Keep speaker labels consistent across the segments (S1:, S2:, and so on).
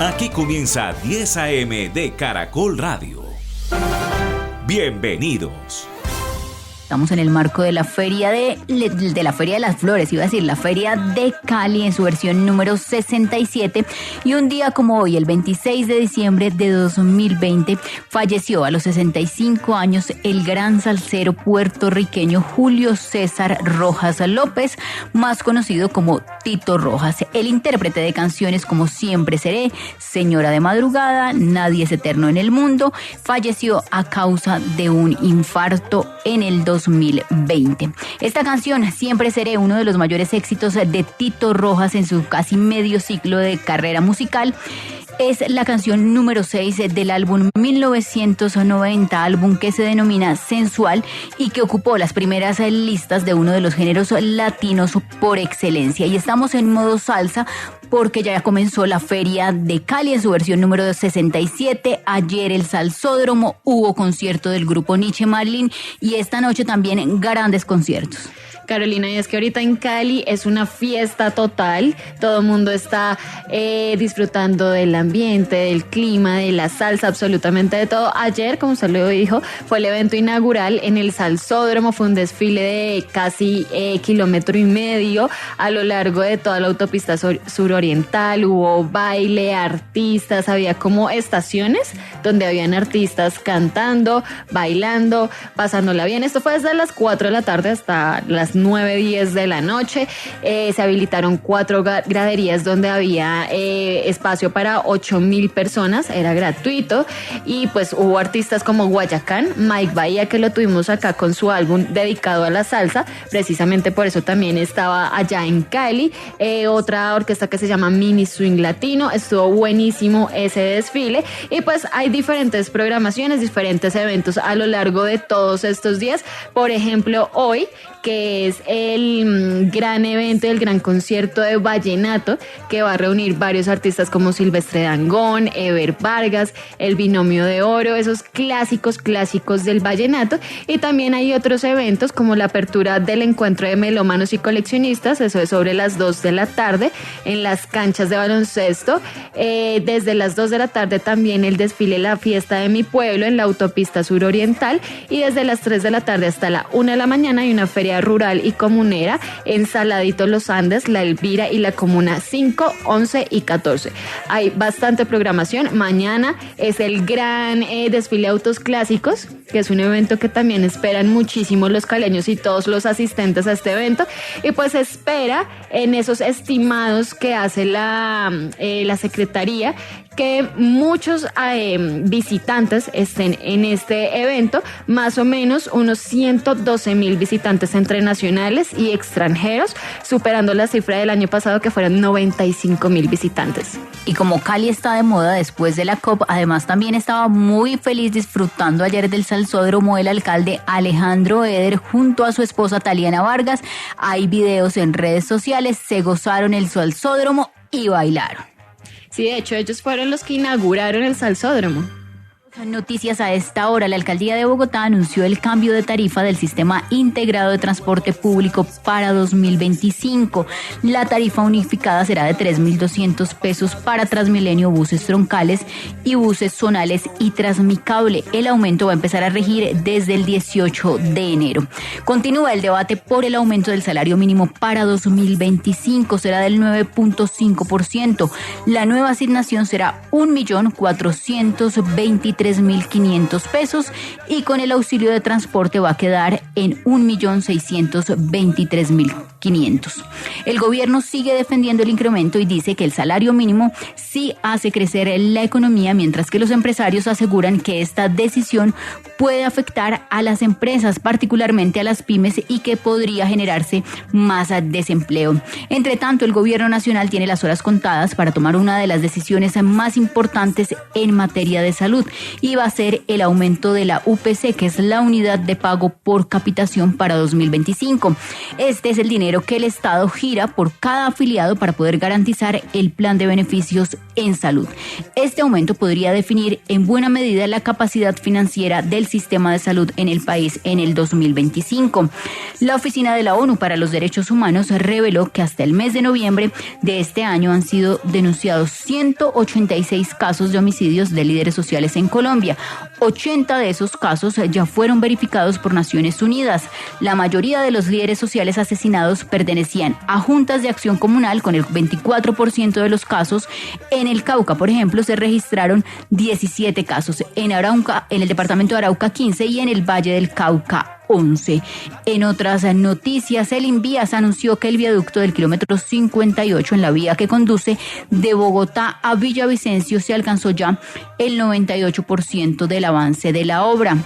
S1: Aquí comienza 10 AM de Caracol Radio. Bienvenidos.
S2: Estamos en el marco de la Feria de la Feria de las Flores, iba a decir, la Feria de Cali en su versión número 67. Y un día como hoy, el 26 de diciembre de 2020, falleció a los 65 años el gran salsero puertorriqueño Julio César Rojas López, más conocido como Tito Rojas. El intérprete de canciones como Siempre Seré, Señora de Madrugada, Nadie es Eterno en el Mundo, falleció a causa de un infarto en el 2020. Esta canción, Siempre Seré, uno de los mayores éxitos de Tito Rojas en su casi medio ciclo de carrera musical, es la canción número 6 del álbum 1990, álbum que se denomina Sensual y que ocupó las primeras listas de uno de los géneros latinos por excelencia. Y estamos en modo salsa porque ya comenzó la Feria de Cali en su versión número 67. Ayer el Salsódromo, hubo concierto del grupo Nietzsche Marlin y esta noche también grandes conciertos.
S3: Carolina, y es que ahorita en Cali es una fiesta total, todo el mundo está disfrutando del ambiente, del clima, de la salsa, absolutamente de todo. Ayer, como usted lo dijo, fue el evento inaugural en el Salsódromo, fue un desfile de casi 1,5 kilómetros a lo largo de toda la autopista suroriental, hubo baile, artistas, había como estaciones donde habían artistas cantando, bailando, pasándola bien. Esto fue desde las 4 de la tarde hasta las 9:10 de la noche. Se habilitaron 4 graderías donde había espacio para 8,000 personas, era gratuito, y pues hubo artistas como Guayacán, Mike Bahía, que lo tuvimos acá con su álbum dedicado a la salsa, precisamente por eso también estaba allá en Cali. Otra orquesta que se llama Mini Swing Latino, estuvo buenísimo ese desfile, y pues hay diferentes programaciones, diferentes eventos a lo largo de todos estos días. Por ejemplo, hoy, que es el gran evento, el gran concierto de vallenato, que va a reunir varios artistas como Silvestre Dangond, Ever Vargas, El Binomio de Oro, esos clásicos del vallenato. Y también hay otros eventos como la apertura del encuentro de melómanos y coleccionistas, eso es sobre las 2 de la tarde en las canchas de baloncesto. Desde las 2 de la tarde también el desfile La Fiesta de mi Pueblo en la autopista suroriental, y desde las 3 de la tarde hasta la 1 de la mañana hay una feria rural y comunera en Saladito Los Andes, La Elvira y la comuna 5, 11 y 14. Hay bastante programación. Mañana es el gran desfile de autos clásicos, que es un evento que también esperan muchísimo los caleños y todos los asistentes a este evento, y pues se espera en esos estimados que hace la Secretaría que muchos visitantes estén en este evento, más o menos unos 112,000 visitantes entre nacionales y extranjeros, superando la cifra del año pasado que fueron 95,000 visitantes.
S2: Y como Cali está de moda después de la COP, además también estaba muy feliz disfrutando ayer del Salsódromo el alcalde Alejandro Eder junto a su esposa Taliana Vargas. Hay videos en redes sociales, se gozaron el Salsódromo y bailaron.
S3: Sí, de hecho, ellos fueron los que inauguraron el Salsódromo.
S2: Noticias a esta hora. La alcaldía de Bogotá anunció el cambio de tarifa del sistema integrado de transporte público para 2025. La tarifa unificada será de 3.200 pesos para Transmilenio, buses troncales y buses zonales y Transmicable. El aumento va a empezar a regir desde el 18 de enero. Continúa el debate por el aumento del salario mínimo para 2025. Será del 9.5%. La nueva asignación será 1.423.500 pesos y con el auxilio de transporte va a quedar en 1.623.500. El gobierno sigue defendiendo el incremento y dice que el salario mínimo sí hace crecer la economía, mientras que los empresarios aseguran que esta decisión puede afectar a las empresas, particularmente a las pymes, y que podría generarse más desempleo. Entre tanto, el gobierno nacional tiene las horas contadas para tomar una de las decisiones más importantes en materia de salud, y va a ser el aumento de la UPC, que es la unidad de pago por capitación para 2025. Este es el dinero que el Estado gira por cada afiliado para poder garantizar el plan de beneficios en salud. Este aumento podría definir en buena medida la capacidad financiera del sistema de salud en el país en el 2025. La Oficina de la ONU para los Derechos Humanos reveló que hasta el mes de noviembre de este año han sido denunciados 186 casos de homicidios de líderes sociales en Colombia. 80 de esos casos ya fueron verificados por Naciones Unidas. La mayoría de los líderes sociales asesinados pertenecían a juntas de acción comunal, con el 24% de los casos. En el Cauca, por ejemplo, se registraron 17 casos, en el departamento de Arauca 15 y en el Valle del Cauca 11. En otras noticias, el Invías anunció que el viaducto del kilómetro 58 en la vía que conduce de Bogotá a Villavicencio se alcanzó ya el 98% del avance de la obra.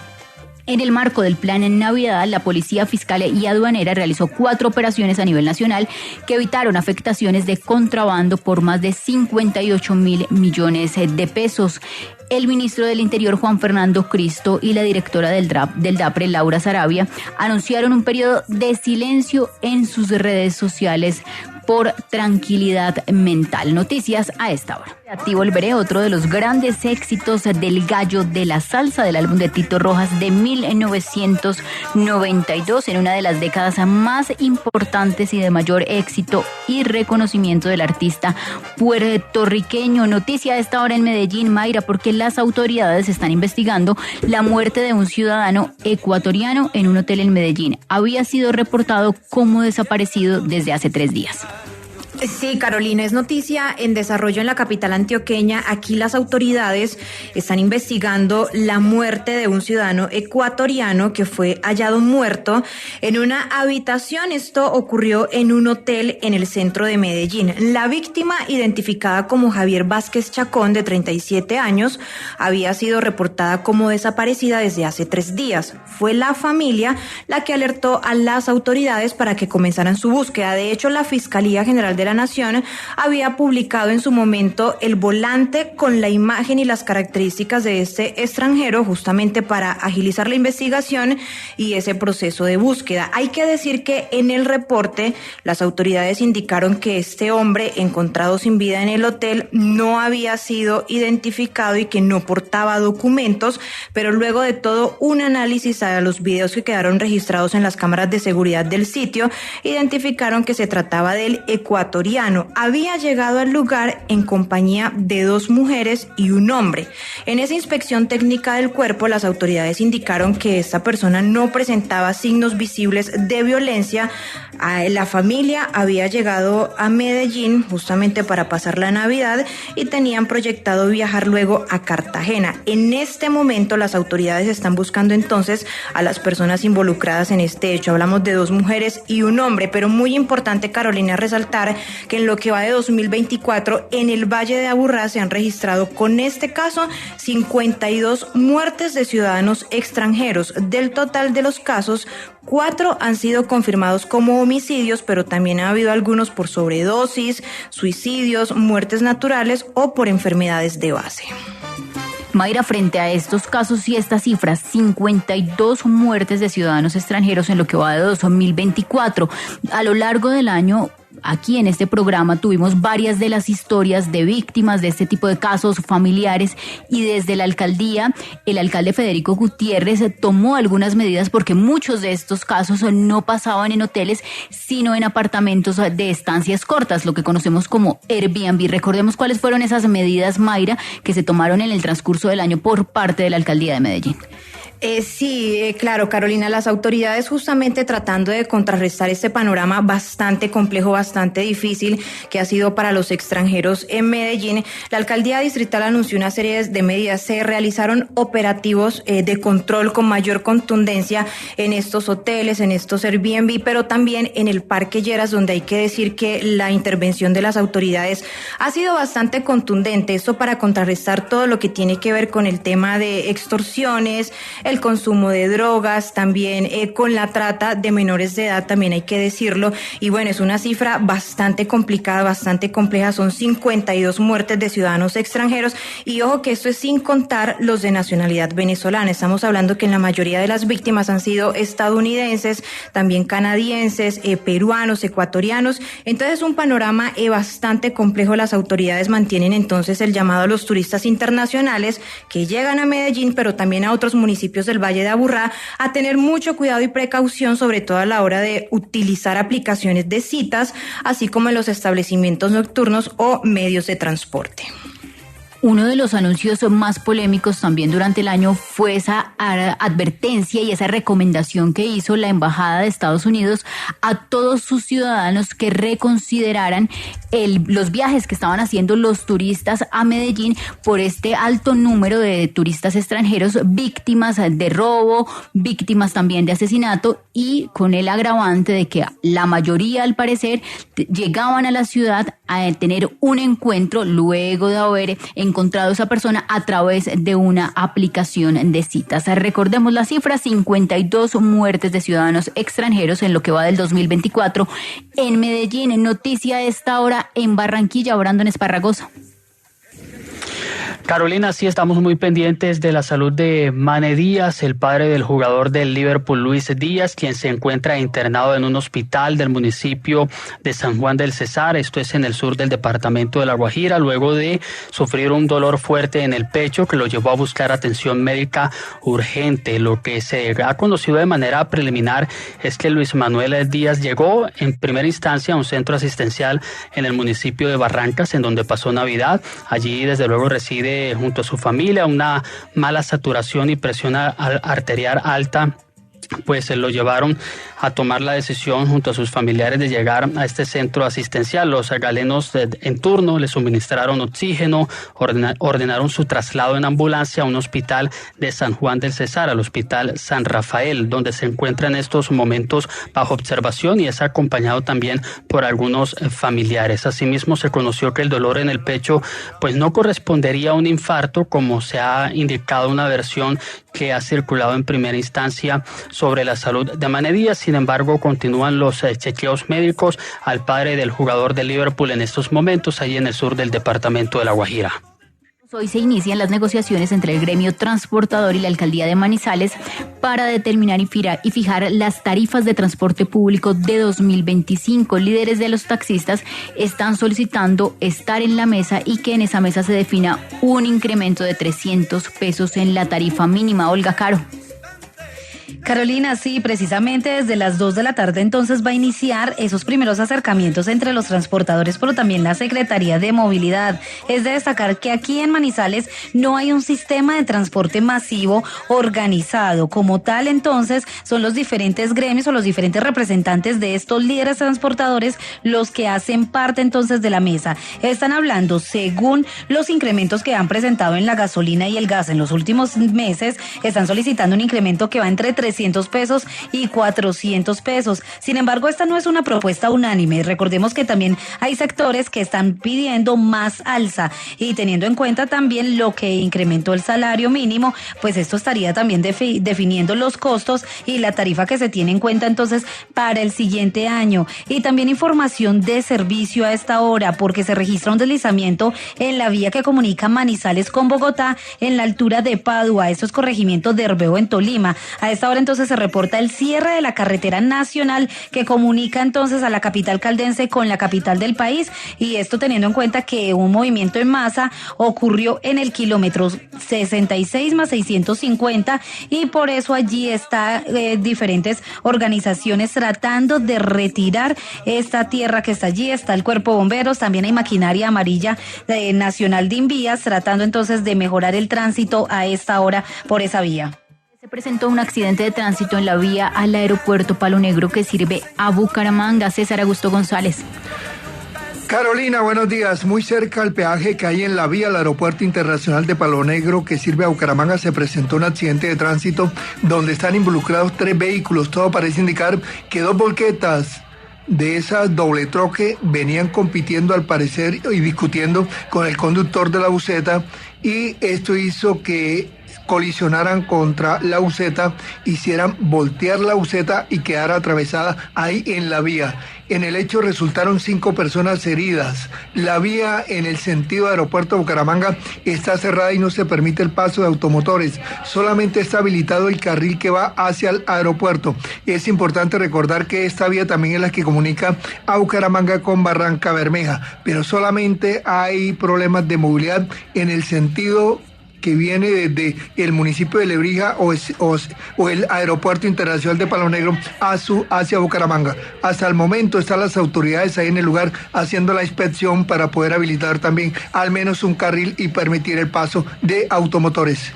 S2: En el marco del plan en Navidad, la Policía Fiscal y Aduanera realizó 4 operaciones a nivel nacional que evitaron afectaciones de contrabando por más de 58.000 millones de pesos. El ministro del Interior, Juan Fernando Cristo, y la directora del DAPRE, Laura Sarabia, anunciaron un periodo de silencio en sus redes sociales por tranquilidad mental. Noticias a esta hora. A ti volveré, otro de los grandes éxitos del gallo de la salsa del álbum de Tito Rojas de 1992, en una de las décadas más importantes y de mayor éxito y reconocimiento del artista puertorriqueño. Noticia a esta hora en Medellín, Mayra, porque las autoridades están investigando la muerte de un ciudadano ecuatoriano en un hotel en Medellín. Había sido reportado como desaparecido desde hace 3 días.
S4: Sí, Carolina, es noticia en desarrollo en la capital antioqueña. Aquí las autoridades están investigando la muerte de un ciudadano ecuatoriano que fue hallado muerto en una habitación. Esto ocurrió en un hotel en el centro de Medellín. La víctima, identificada como Javier Vázquez Chacón, de 37 años, había sido reportada como desaparecida desde hace 3 días. Fue la familia la que alertó a las autoridades para que comenzaran su búsqueda. De hecho, la Fiscalía General de la Nación había publicado en su momento el volante con la imagen y las características de este extranjero, justamente para agilizar la investigación y ese proceso de búsqueda. Hay que decir que en el reporte las autoridades indicaron que este hombre encontrado sin vida en el hotel no había sido identificado y que no portaba documentos, pero luego de todo un análisis a los videos que quedaron registrados en las cámaras de seguridad del sitio, identificaron que se trataba del ecuatoriano. Había llegado al lugar en compañía de 2 mujeres y un hombre. En esa inspección técnica del cuerpo, las autoridades indicaron que esta persona no presentaba signos visibles de violencia. La familia había llegado a Medellín justamente para pasar la Navidad y tenían proyectado viajar luego a Cartagena. En este momento las autoridades están buscando entonces a las personas involucradas en este hecho. Hablamos de 2 mujeres y un hombre, pero muy importante, Carolina, resaltar que en lo que va de 2024 en el Valle de Aburrá se han registrado con este caso 52 muertes de ciudadanos extranjeros. Del total de los casos, 4 han sido confirmados como homicidios, pero también ha habido algunos por sobredosis, suicidios, muertes naturales o por enfermedades de base.
S2: Mayra, frente a estos casos y estas cifras, 52 muertes de ciudadanos extranjeros en lo que va de 2024. A lo largo del año, aquí en este programa tuvimos varias de las historias de víctimas de este tipo de casos familiares, y desde la alcaldía, el alcalde Federico Gutiérrez tomó algunas medidas porque muchos de estos casos no pasaban en hoteles, sino en apartamentos de estancias cortas, lo que conocemos como Airbnb. Recordemos cuáles fueron esas medidas, Mayra, que se tomaron en el transcurso del año por parte de la alcaldía de Medellín.
S4: Sí, claro, Carolina, las autoridades justamente tratando de contrarrestar este panorama bastante complejo, bastante difícil que ha sido para los extranjeros en Medellín. La alcaldía distrital anunció una serie de medidas. Se realizaron operativos de control con mayor contundencia en estos hoteles, en estos Airbnb, pero también en el Parque Lleras, donde hay que decir que la intervención de las autoridades ha sido bastante contundente. Esto para contrarrestar todo lo que tiene que ver con el tema de extorsiones, el consumo de drogas, también con la trata de menores de edad, también hay que decirlo. Y bueno, es una cifra bastante complicada, bastante compleja. Son 52 muertes de ciudadanos extranjeros. Y ojo que esto es sin contar los de nacionalidad venezolana. Estamos hablando que en la mayoría de las víctimas han sido estadounidenses, también canadienses, peruanos, ecuatorianos. Entonces, un panorama bastante complejo. Las autoridades mantienen entonces el llamado a los turistas internacionales que llegan a Medellín, pero también a otros municipios del Valle de Aburrá, a tener mucho cuidado y precaución, sobre todo a la hora de utilizar aplicaciones de citas, así como en los establecimientos nocturnos o medios de transporte.
S2: Uno de los anuncios más polémicos también durante el año fue esa advertencia y esa recomendación que hizo la Embajada de Estados Unidos a todos sus ciudadanos que reconsideraran los viajes que estaban haciendo los turistas a Medellín por este alto número de turistas extranjeros víctimas de robo, víctimas también de asesinato, y con el agravante de que la mayoría, al parecer, llegaban a la ciudad a tener un encuentro luego de haber encontrado a esa persona a través de una aplicación de citas. Recordemos la cifra: 52 muertes de ciudadanos extranjeros en lo que va del 2024 en Medellín. Noticia a esta hora en Barranquilla, Brandon Esparragosa.
S5: Carolina, sí, estamos muy pendientes de la salud de Mane Díaz, el padre del jugador del Liverpool, Luis Díaz, quien se encuentra internado en un hospital del municipio de San Juan del Cesar. Esto es en el sur del departamento de La Guajira, luego de sufrir un dolor fuerte en el pecho que lo llevó a buscar atención médica urgente. Lo que se ha conocido de manera preliminar es que Luis Manuel Díaz llegó en primera instancia a un centro asistencial en el municipio de Barrancas, en donde pasó Navidad. Allí, desde luego, reside junto a su familia. Una mala saturación y presión arterial alta pues lo llevaron a tomar la decisión junto a sus familiares de llegar a este centro asistencial. Los galenos en turno le suministraron oxígeno, ordenaron su traslado en ambulancia a un hospital de San Juan del Cesar, al Hospital San Rafael, donde se encuentra en estos momentos bajo observación y es acompañado también por algunos familiares. Asimismo, se conoció que el dolor en el pecho pues no correspondería a un infarto, como se ha indicado una versión que ha circulado en primera instancia sobre la salud de Mane Díaz. Sin embargo, continúan los chequeos médicos al padre del jugador de Liverpool en estos momentos, allí en el sur del departamento de La Guajira.
S2: Hoy se inician las negociaciones entre el gremio transportador y la alcaldía de Manizales para determinar y fijar las tarifas de transporte público de 2025. Líderes de los taxistas están solicitando estar en la mesa y que en esa mesa se defina un incremento de 300 pesos en la tarifa mínima. Olga Caro.
S6: Carolina, sí, precisamente desde las 2 de la tarde entonces va a iniciar esos primeros acercamientos entre los transportadores, pero también la Secretaría de Movilidad. Es de destacar que aquí en Manizales no hay un sistema de transporte masivo organizado. Como tal, entonces, son los diferentes gremios o los diferentes representantes de estos líderes transportadores los que hacen parte entonces de la mesa. Están hablando, según los incrementos que han presentado en la gasolina y el gas en los últimos meses, están solicitando un incremento que va entre 300 pesos y 400 pesos. Sin embargo, esta no es una propuesta unánime. Recordemos que también hay sectores que están pidiendo más alza y teniendo en cuenta también lo que incrementó el salario mínimo, pues esto estaría también definiendo los costos y la tarifa que se tiene en cuenta entonces para el siguiente año. Y también información de servicio a esta hora, porque se registra un deslizamiento en la vía que comunica Manizales con Bogotá en la altura de Padua. Esto es corregimiento de Herbeo en Tolima. A esta hora entonces se reporta el cierre de la carretera nacional que comunica entonces a la capital caldense con la capital del país, y esto teniendo en cuenta que un movimiento en masa ocurrió en el kilómetro 66 más 650 y por eso allí está diferentes organizaciones tratando de retirar esta tierra que está allí. Está el cuerpo de bomberos, también hay maquinaria amarilla nacional de Invías tratando entonces de mejorar el tránsito a esta hora por esa vía.
S2: Se presentó un accidente de tránsito en la vía al aeropuerto Palo Negro que sirve a Bucaramanga. César Augusto González.
S7: Carolina, buenos días. Muy cerca al peaje que hay en la vía al aeropuerto internacional de Palo Negro que sirve a Bucaramanga se presentó un accidente de tránsito donde están involucrados 3 vehículos. Todo parece indicar que 2 volquetas de esas doble troque venían compitiendo al parecer y discutiendo con el conductor de la buseta, y esto hizo que colisionaran contra la buseta, hicieran voltear la buseta y quedara atravesada ahí en la vía. En el hecho resultaron 5 personas heridas. La vía en el sentido de Aeropuerto de Bucaramanga está cerrada y no se permite el paso de automotores. Solamente está habilitado el carril que va hacia el aeropuerto. Es importante recordar que esta vía también es la que comunica a Bucaramanga con Barranca Bermeja, pero solamente hay problemas de movilidad en el sentido que viene desde el municipio de Lebrija o el Aeropuerto Internacional de Palo Negro hacia Bucaramanga. Hasta el momento están las autoridades ahí en el lugar haciendo la inspección para poder habilitar también al menos un carril y permitir el paso de automotores.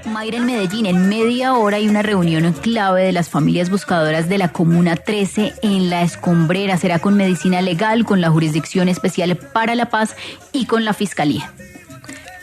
S2: Mayra, en Medellín, en media hora hay una reunión clave de las familias buscadoras de la Comuna 13 en La Escombrera. Será con Medicina Legal, con la Jurisdicción Especial para la Paz y con la Fiscalía.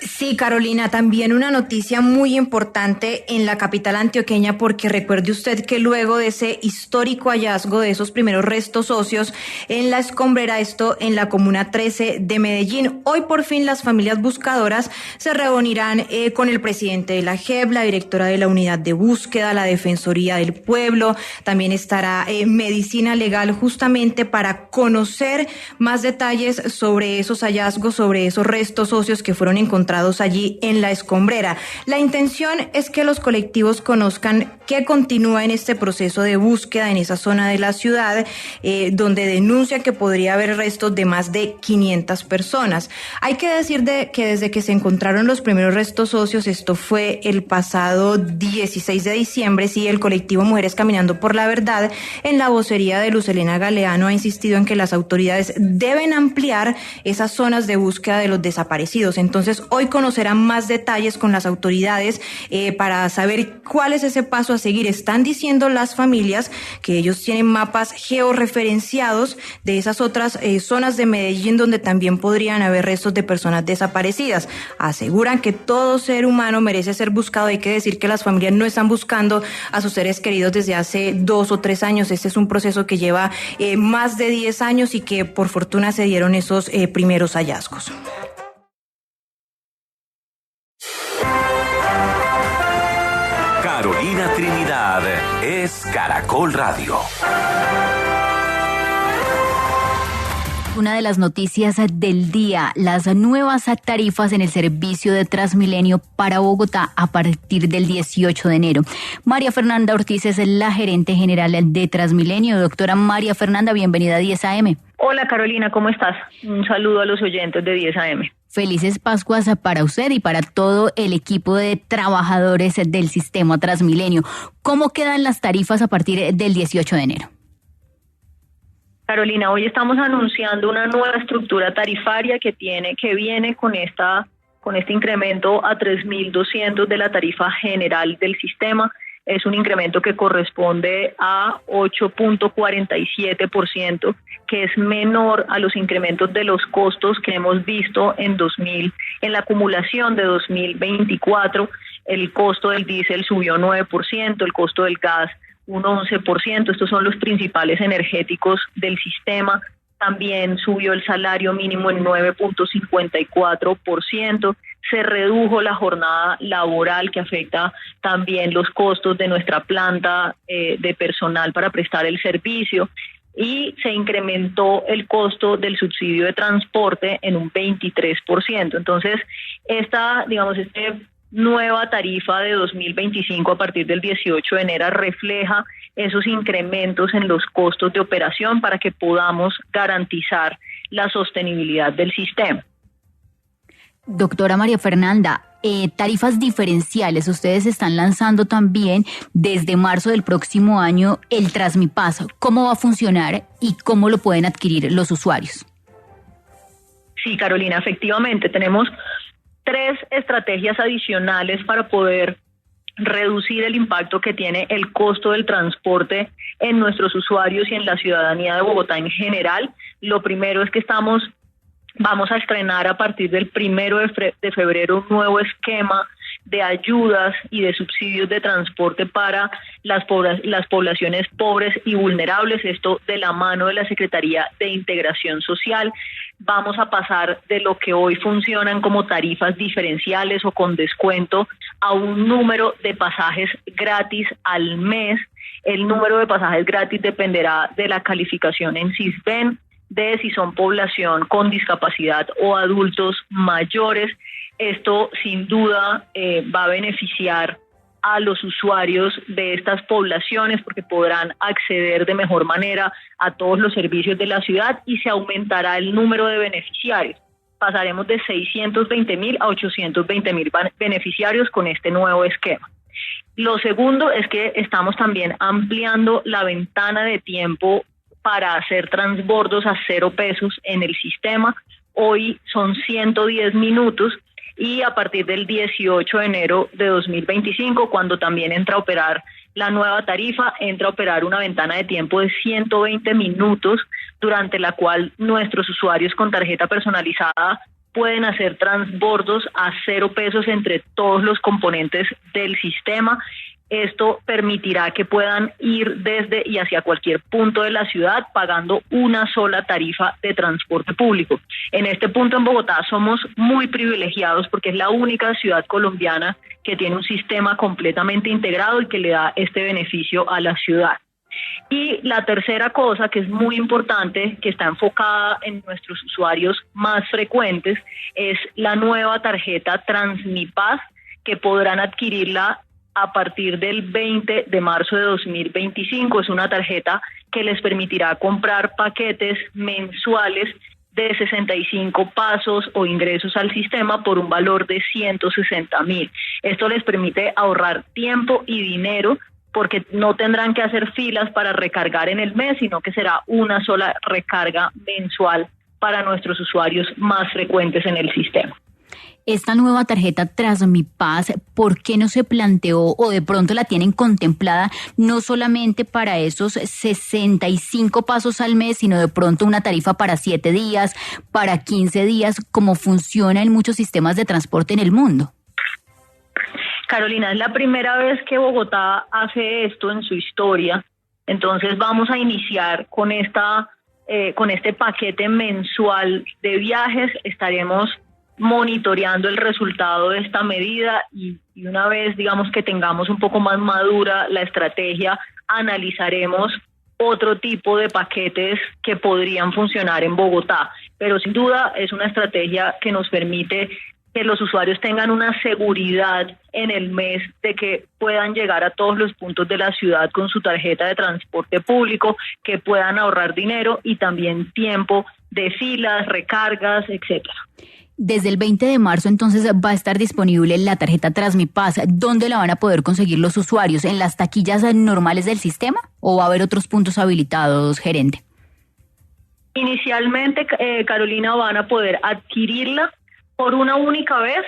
S4: Sí, Carolina, también una noticia muy importante en la capital antioqueña, porque recuerde usted que luego de ese histórico hallazgo de esos primeros restos óseos en La Escombrera, esto en la Comuna 13 de Medellín, hoy por fin las familias buscadoras se reunirán con el presidente de la JEP, la directora de la Unidad de Búsqueda, la Defensoría del Pueblo, también estará Medicina Legal, justamente para conocer más detalles sobre esos hallazgos, sobre esos restos óseos que fueron encontrados allí en La Escombrera. La intención es que los colectivos conozcan qué continúa en este proceso de búsqueda en esa zona de la ciudad, donde denuncia que podría haber restos de más de 500 personas. Hay que decir que desde que se encontraron los primeros restos óseos, esto fue el pasado 16 de diciembre, sí, el colectivo Mujeres Caminando por la Verdad, en la vocería de Luz Helena Galeano, ha insistido en que las autoridades deben ampliar esas zonas de búsqueda de los desaparecidos. Entonces, hoy conocerán más detalles con las autoridades para saber cuál es ese paso a seguir. Están diciendo las familias que ellos tienen mapas georreferenciados de esas otras zonas de Medellín donde también podrían haber restos de personas desaparecidas. Aseguran que todo ser humano merece ser buscado. Hay que decir que las familias no están buscando a sus seres queridos desde hace 2 o 3 años. Este es un proceso que lleva más de 10 años y que por fortuna se dieron esos primeros hallazgos.
S1: Carolina Trinidad es Caracol Radio.
S2: Una de las noticias del día, las nuevas tarifas en el servicio de Transmilenio para Bogotá a partir del 18 de enero. María Fernanda Ortiz es la gerente general de Transmilenio. Doctora María Fernanda, bienvenida a 10 AM.
S8: Hola Carolina, ¿cómo estás? Un saludo a los oyentes de 10 AM.
S2: Felices Pascuas para usted y para todo el equipo de trabajadores del sistema Transmilenio. ¿Cómo quedan las tarifas a partir del 18 de enero?
S8: Carolina, hoy estamos anunciando una nueva estructura tarifaria que viene con este incremento a 3.200 de la tarifa general del sistema. Es un incremento que corresponde a 8.47%, que es menor a los incrementos de los costos que hemos visto en la acumulación de 2024. El costo del diésel subió 9%, el costo del gas un 11%. Estos son los principales energéticos del sistema. También subió el salario mínimo en 9.54%. Se redujo la jornada laboral, que afecta también los costos de nuestra planta de personal para prestar el servicio. Y se incrementó el costo del subsidio de transporte en un 23%. Entonces, esta nueva tarifa de 2025 a partir del 18 de enero refleja esos incrementos en los costos de operación para que podamos garantizar la sostenibilidad del sistema.
S2: Doctora María Fernanda, tarifas diferenciales. Ustedes están lanzando también desde marzo del próximo año el Transmipaso. ¿Cómo va a funcionar y cómo lo pueden adquirir los usuarios?
S8: Sí, Carolina, efectivamente tenemos 3 estrategias adicionales para poder reducir el impacto que tiene el costo del transporte en nuestros usuarios y en la ciudadanía de Bogotá en general. Lo primero es que vamos a estrenar a partir del 1 de febrero un nuevo esquema de ayudas y de subsidios de transporte para las poblaciones pobres y vulnerables, esto de la mano de la Secretaría de Integración Social. vamos a pasar de lo que hoy funcionan como tarifas diferenciales o con descuento a un número de pasajes gratis al mes. El número de pasajes gratis dependerá de la calificación en Sisbén, de si son población con discapacidad o adultos mayores. Esto sin duda va a beneficiar a los usuarios de estas poblaciones porque podrán acceder de mejor manera a todos los servicios de la ciudad y se aumentará el número de beneficiarios. Pasaremos de 620.000 a 820.000 beneficiarios con este nuevo esquema. Lo segundo es que estamos también ampliando la ventana de tiempo para hacer transbordos a 0 pesos en el sistema. Hoy son 110 minutos y a partir del 18 de enero de 2025, cuando también entra a operar la nueva tarifa, entra a operar una ventana de tiempo de 120 minutos, durante la cual nuestros usuarios con tarjeta personalizada pueden hacer transbordos a 0 pesos entre todos los componentes del sistema. Esto permitirá que puedan ir desde y hacia cualquier punto de la ciudad pagando una sola tarifa de transporte público. En este punto en Bogotá somos muy privilegiados porque es la única ciudad colombiana que tiene un sistema completamente integrado y que le da este beneficio a la ciudad. Y la tercera cosa que es muy importante, que está enfocada en nuestros usuarios más frecuentes, es la nueva tarjeta Transmipaz, que podrán adquirirla a partir del 20 de marzo de 2025. Es una tarjeta que les permitirá comprar paquetes mensuales de 65 pasos o ingresos al sistema por un valor de 160.000. Esto les permite ahorrar tiempo y dinero porque no tendrán que hacer filas para recargar en el mes, sino que será una sola recarga mensual para nuestros usuarios más frecuentes en el sistema.
S2: Esta nueva tarjeta Transmipaz, ¿por qué no se planteó o de pronto la tienen contemplada no solamente para esos 65 pasos al mes, sino de pronto una tarifa para 7 días, para 15 días, como funciona en muchos sistemas de transporte en el mundo?
S8: Carolina, es la primera vez que Bogotá hace esto en su historia, entonces vamos a iniciar con este paquete mensual de viajes. Estaremos monitoreando el resultado de esta medida y una vez, digamos, que tengamos un poco más madura la estrategia, analizaremos otro tipo de paquetes que podrían funcionar en Bogotá. Pero sin duda es una estrategia que nos permite que los usuarios tengan una seguridad en el mes de que puedan llegar a todos los puntos de la ciudad con su tarjeta de transporte público, que puedan ahorrar dinero y también tiempo de filas, recargas, etcétera.
S2: Desde el 20 de marzo entonces va a estar disponible la tarjeta Transmipaz. ¿Dónde la van a poder conseguir los usuarios? ¿En las taquillas normales del sistema o va a haber otros puntos habilitados, gerente?
S8: Inicialmente, Carolina, van a poder adquirirla por una única vez,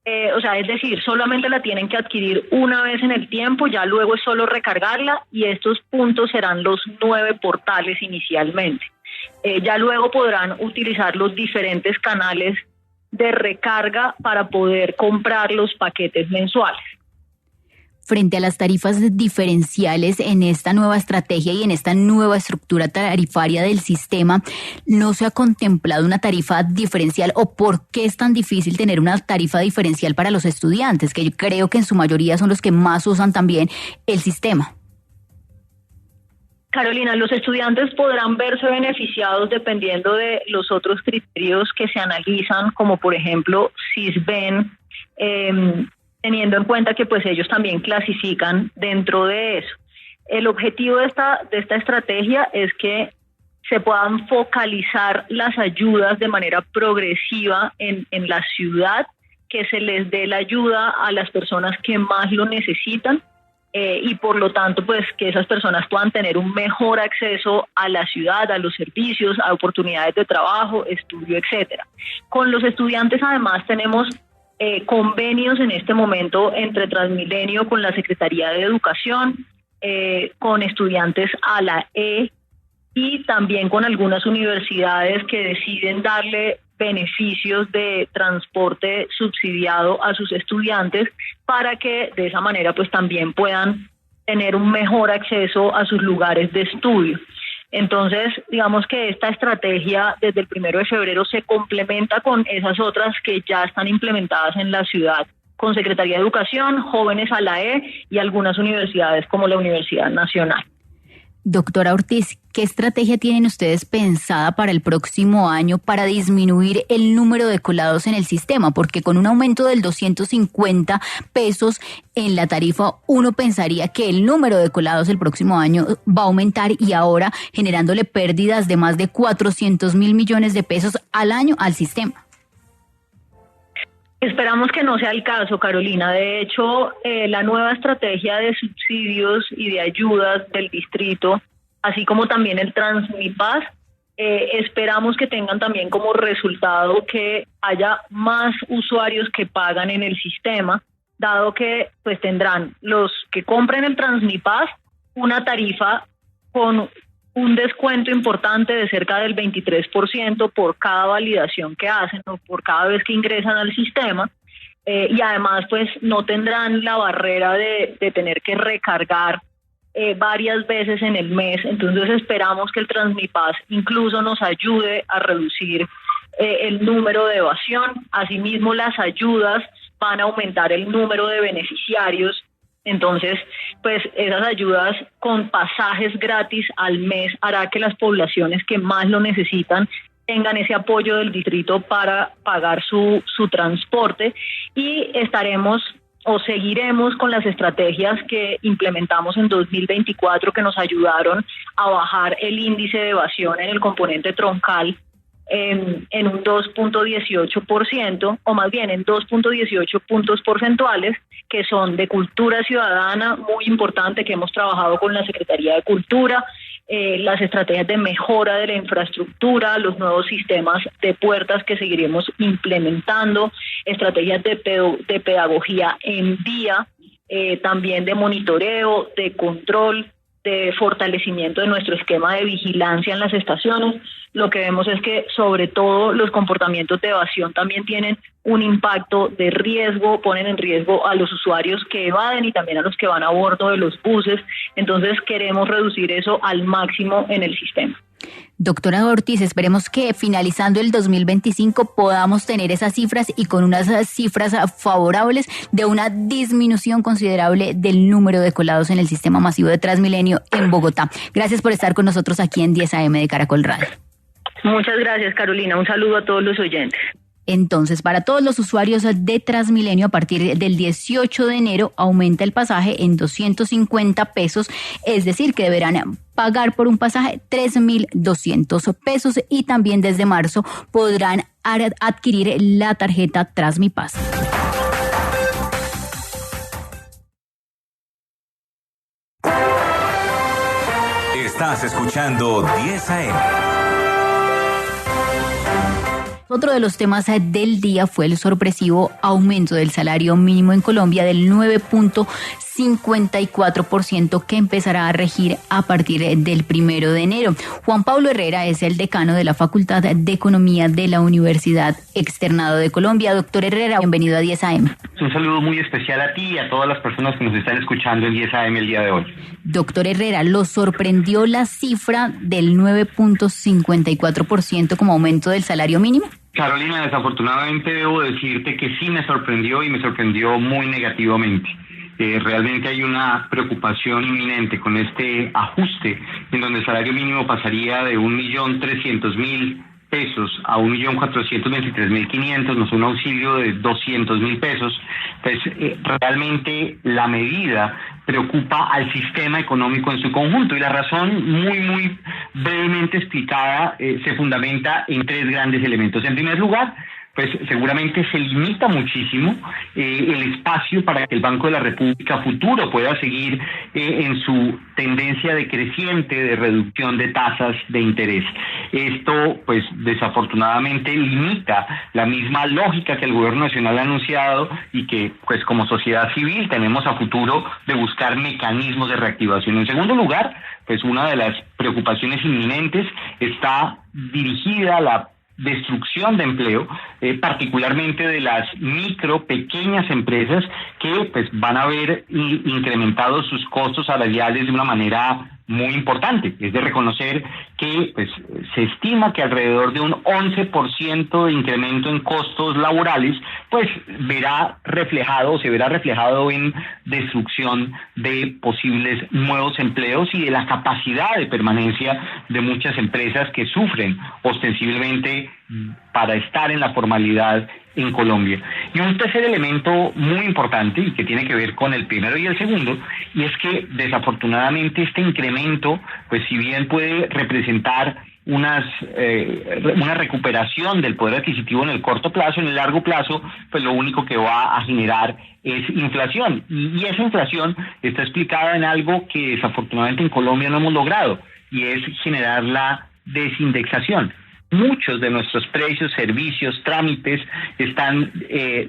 S8: es decir, solamente la tienen que adquirir una vez en el tiempo, ya luego es solo recargarla y estos puntos serán los 9 portales inicialmente. Ya luego podrán utilizar los diferentes canales de recarga para poder comprar los paquetes mensuales.
S2: Frente a las tarifas diferenciales en esta nueva estrategia y en esta nueva estructura tarifaria del sistema, ¿no se ha contemplado una tarifa diferencial o por qué es tan difícil tener una tarifa diferencial para los estudiantes, que yo creo que en su mayoría son los que más usan también el sistema?
S8: Carolina, los estudiantes podrán verse beneficiados dependiendo de los otros criterios que se analizan, como por ejemplo Sisbén, teniendo en cuenta que pues ellos también clasifican dentro de eso. El objetivo de esta estrategia es que se puedan focalizar las ayudas de manera progresiva en la ciudad, que se les dé la ayuda a las personas que más lo necesitan y por lo tanto pues que esas personas puedan tener un mejor acceso a la ciudad, a los servicios, a oportunidades de trabajo, estudio, etcétera. Con los estudiantes además tenemos convenios en este momento entre Transmilenio con la Secretaría de Educación, con estudiantes a la E y también con algunas universidades que deciden darle beneficios de transporte subsidiado a sus estudiantes para que de esa manera pues también puedan tener un mejor acceso a sus lugares de estudio. Entonces, digamos que esta estrategia desde el 1 de febrero se complementa con esas otras que ya están implementadas en la ciudad, con Secretaría de Educación, Jóvenes a la E y algunas universidades como la Universidad Nacional.
S2: Doctora Ortiz, ¿qué estrategia tienen ustedes pensada para el próximo año para disminuir el número de colados en el sistema? Porque con un aumento del 250 pesos en la tarifa, uno pensaría que el número de colados el próximo año va a aumentar y ahora generándole pérdidas de más de 400.000 millones de pesos al año al sistema.
S8: Esperamos que no sea el caso, Carolina. De hecho, la nueva estrategia de subsidios y de ayudas del distrito, así como también el Transmipaz, esperamos que tengan también como resultado que haya más usuarios que pagan en el sistema, dado que pues tendrán los que compren el Transmipaz una tarifa con un descuento importante de cerca del 23% por cada validación que hacen o por cada vez que ingresan al sistema, y además pues no tendrán la barrera de tener que recargar varias veces en el mes. Entonces esperamos que el Transmipaz incluso nos ayude a reducir el número de evasión. Asimismo, las ayudas van a aumentar el número de beneficiarios. Entonces, pues esas ayudas con pasajes gratis al mes hará que las poblaciones que más lo necesitan tengan ese apoyo del distrito para pagar su transporte, y estaremos o seguiremos con las estrategias que implementamos en 2024 que nos ayudaron a bajar el índice de evasión en el componente troncal en un 2.18%, o más bien en 2.18 puntos porcentuales, que son de cultura ciudadana, muy importante, que hemos trabajado con la Secretaría de Cultura, las estrategias de mejora de la infraestructura, los nuevos sistemas de puertas que seguiremos implementando, estrategias de pedagogía en vía, también de monitoreo, de control, de fortalecimiento de nuestro esquema de vigilancia en las estaciones. Lo que vemos es que sobre todo los comportamientos de evasión también tienen un impacto de riesgo, ponen en riesgo a los usuarios que evaden y también a los que van a bordo de los buses. Entonces queremos reducir eso al máximo en el sistema.
S2: Doctora Ortiz, esperemos que finalizando el 2025 podamos tener esas cifras y con unas cifras favorables de una disminución considerable del número de colados en el sistema masivo de Transmilenio en Bogotá. Gracias por estar con nosotros aquí en 10 AM de Caracol Radio.
S8: Muchas gracias, Carolina. Un saludo a todos los oyentes.
S2: Entonces, para todos los usuarios de Transmilenio, a partir del 18 de enero aumenta el pasaje en 250 pesos, es decir, que deberán pagar por un pasaje 3.200 pesos, y también desde marzo podrán adquirir la tarjeta Transmipaz.
S1: Estás escuchando 10 AM.
S2: Otro de los temas del día fue el sorpresivo aumento del salario mínimo en Colombia del 9.54% que empezará a regir a partir del 1 de enero. Juan Pablo Herrera es el decano de la Facultad de Economía de la Universidad Externado de Colombia. Doctor Herrera, bienvenido a 10 AM.
S9: Un saludo muy especial a ti y a todas las personas que nos están escuchando en 10 AM el día de hoy.
S2: Doctor Herrera, ¿lo sorprendió la cifra del 9.54% como aumento del salario mínimo?
S9: Carolina, desafortunadamente debo decirte que sí me sorprendió, y me sorprendió muy negativamente. Realmente hay una preocupación inminente con este ajuste, en donde el salario mínimo pasaría de 1.300.000 pesos a 1.423.500, no es un auxilio de 200.000 pesos. Pues realmente la medida preocupa al sistema económico en su conjunto, y la razón muy brevemente explicada se fundamenta en tres grandes elementos. En primer lugar, pues seguramente se limita muchísimo el espacio para que el Banco de la República futuro pueda seguir en su tendencia decreciente de reducción de tasas de interés. Esto, pues desafortunadamente limita la misma lógica que el Gobierno Nacional ha anunciado y que, pues como sociedad civil, tenemos a futuro de buscar mecanismos de reactivación. En segundo lugar, pues una de las preocupaciones inminentes está dirigida a la destrucción de empleo, particularmente de las pequeñas empresas que pues van a ver incrementados sus costos salariales de una manera muy importante. Es de reconocer que pues, se estima que alrededor de un 11% de incremento en costos laborales pues se verá reflejado en destrucción de posibles nuevos empleos y de la capacidad de permanencia de muchas empresas que sufren ostensiblemente para estar en la formalidad en Colombia. Y un tercer elemento muy importante y que tiene que ver con el primero y el segundo, y es que desafortunadamente este incremento, pues si bien puede representar una recuperación del poder adquisitivo en el corto plazo, en el largo plazo, pues lo único que va a generar es inflación. Y esa inflación está explicada en algo que desafortunadamente en Colombia no hemos logrado, y es generar la desindexación. Muchos de nuestros precios, servicios, trámites están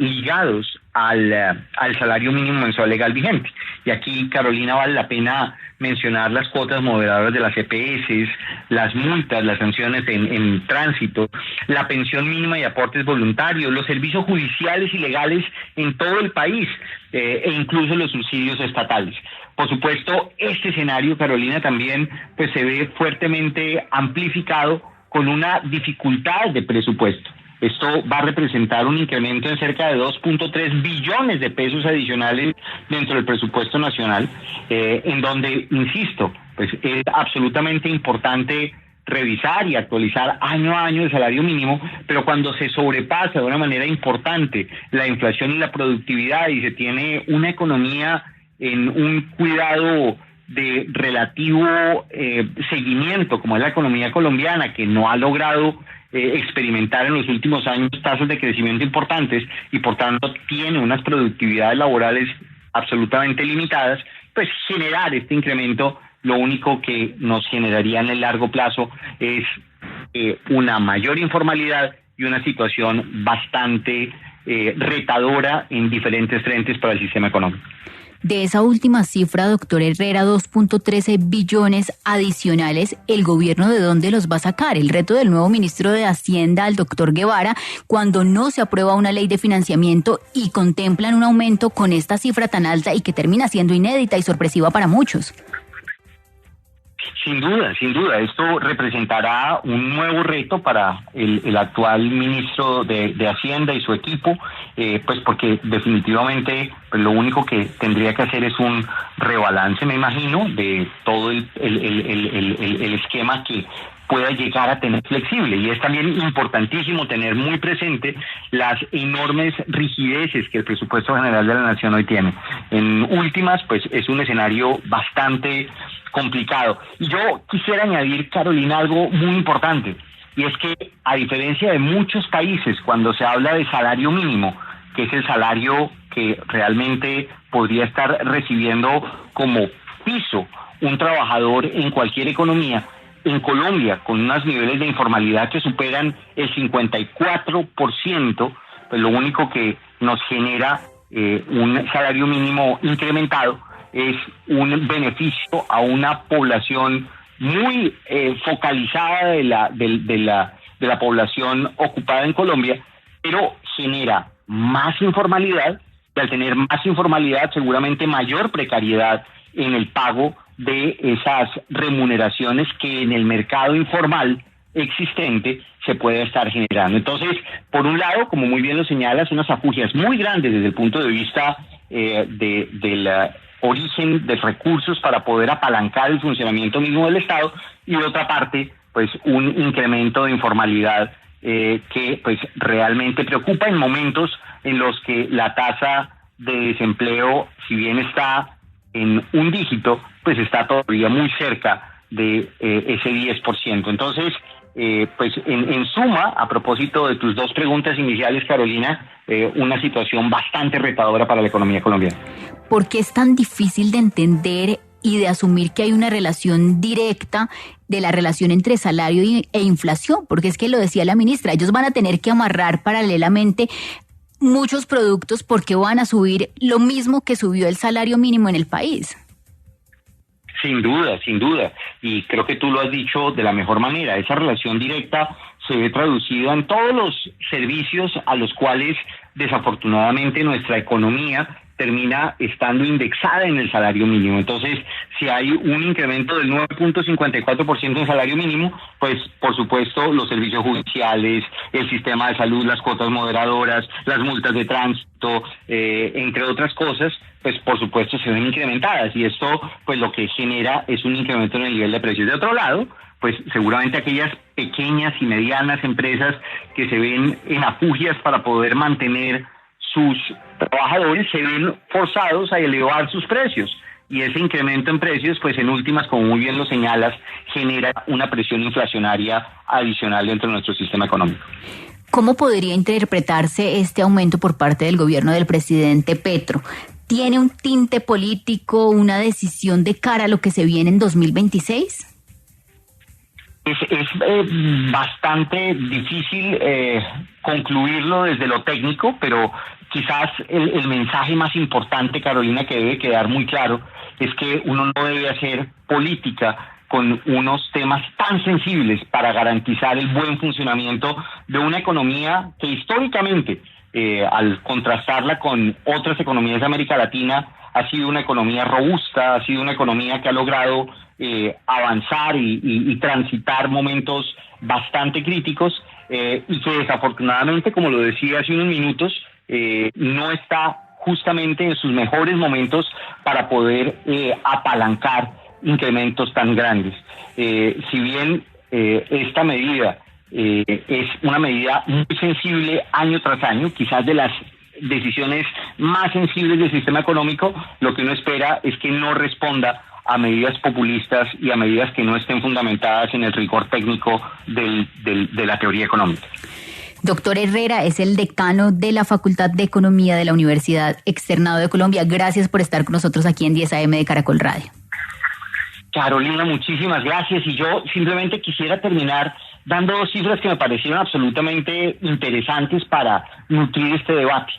S9: ligados al salario mínimo mensual legal vigente. Y aquí, Carolina, vale la pena mencionar las cuotas moderadoras de las EPS, las multas, las sanciones en tránsito, la pensión mínima y aportes voluntarios, los servicios judiciales y legales en todo el país e incluso los subsidios estatales. Por supuesto, este escenario, Carolina, también pues se ve fuertemente amplificado con una dificultad de presupuesto. Esto va a representar un incremento en cerca de 2.3 billones de pesos adicionales dentro del presupuesto nacional, en donde, insisto, pues es absolutamente importante revisar y actualizar año a año el salario mínimo, pero cuando se sobrepasa de una manera importante la inflación y la productividad y se tiene una economía en un cuidado de relativo seguimiento, como es la economía colombiana, que no ha logrado experimentar en los últimos años tasas de crecimiento importantes y por tanto tiene unas productividades laborales absolutamente limitadas, pues generar este incremento lo único que nos generaría en el largo plazo es una mayor informalidad y una situación bastante retadora en diferentes frentes para el sistema económico.
S2: De esa última cifra, doctor Herrera, 2.13 billones adicionales, ¿el gobierno de dónde los va a sacar? El reto del nuevo ministro de Hacienda, el doctor Guevara, cuando no se aprueba una ley de financiamiento y contemplan un aumento con esta cifra tan alta y que termina siendo inédita y sorpresiva para muchos.
S9: Sin duda, esto representará un nuevo reto para el actual ministro de Hacienda y su equipo, pues porque definitivamente pues lo único que tendría que hacer es un rebalance, me imagino, de todo el esquema que pueda llegar a tener flexible. Y es también importantísimo tener muy presente las enormes rigideces que el presupuesto general de la Nación hoy tiene. En últimas, pues es un escenario bastante complicado. Y yo quisiera añadir, Carolina, algo muy importante, y es que a diferencia de muchos países, cuando se habla de salario mínimo, que es el salario que realmente podría estar recibiendo como piso un trabajador en cualquier economía, en Colombia, con unos niveles de informalidad que superan el 54%, pues lo único que nos genera un salario mínimo incrementado es un beneficio a una población muy focalizada de la población ocupada en Colombia, pero genera más informalidad, y al tener más informalidad seguramente mayor precariedad en el pago de esas remuneraciones que en el mercado informal existente se puede estar generando. Entonces, por un lado, como muy bien lo señalas, unas afugias muy grandes desde el punto de vista del origen de recursos para poder apalancar el funcionamiento mismo del Estado, y de otra parte, pues un incremento de informalidad que pues realmente preocupa en momentos en los que la tasa de desempleo, si bien está en un dígito, pues está todavía muy cerca de ese 10%. Entonces, pues en suma, a propósito de tus dos preguntas iniciales, Carolina, una situación bastante retadora para la economía colombiana.
S2: ¿Por qué es tan difícil de entender y de asumir que hay una relación directa de la relación entre salario e inflación? Porque es que lo decía la ministra, ellos van a tener que amarrar paralelamente muchos productos porque van a subir lo mismo que subió el salario mínimo en el país.
S9: Sin duda. Y creo que tú lo has dicho de la mejor manera. Esa relación directa se ve traducida en todos los servicios a los cuales desafortunadamente nuestra economía termina estando indexada en el salario mínimo. Entonces, si hay un incremento del 9.54% en salario mínimo, pues por supuesto los servicios judiciales, el sistema de salud, las cuotas moderadoras, las multas de tránsito, entre otras cosas, pues por supuesto se ven incrementadas, y esto pues lo que genera es un incremento en el nivel de precios. De otro lado, pues seguramente aquellas pequeñas y medianas empresas que se ven en afugias para poder mantener sus trabajadores se ven forzados a elevar sus precios, y ese incremento en precios, pues en últimas, como muy bien lo señalas, genera una presión inflacionaria adicional dentro de nuestro sistema económico.
S2: ¿Cómo podría interpretarse este aumento por parte del gobierno del presidente Petro? ¿Tiene un tinte político, una decisión de cara a lo que se viene en 2026?
S9: Es bastante difícil concluirlo desde lo técnico, pero quizás el mensaje más importante, Carolina, que debe quedar muy claro, es que uno no debe hacer política con unos temas tan sensibles para garantizar el buen funcionamiento de una economía que históricamente, al contrastarla con otras economías de América Latina, ha sido una economía robusta, ha sido una economía que ha logrado avanzar y transitar momentos bastante críticos, y que desafortunadamente, como lo decía hace unos minutos, no está justamente en sus mejores momentos para poder apalancar incrementos tan grandes. Si bien esta medida es una medida muy sensible año tras año, quizás de las decisiones más sensibles del sistema económico, lo que uno espera es que no responda a medidas populistas y a medidas que no estén fundamentadas en el rigor técnico de la teoría económica.
S2: Doctor Herrera es el decano de la Facultad de Economía de la Universidad Externado de Colombia. Gracias por estar con nosotros aquí en 10 AM de Caracol Radio.
S9: Carolina, muchísimas gracias. Y yo simplemente quisiera terminar dando dos cifras que me parecieron absolutamente interesantes para nutrir este debate.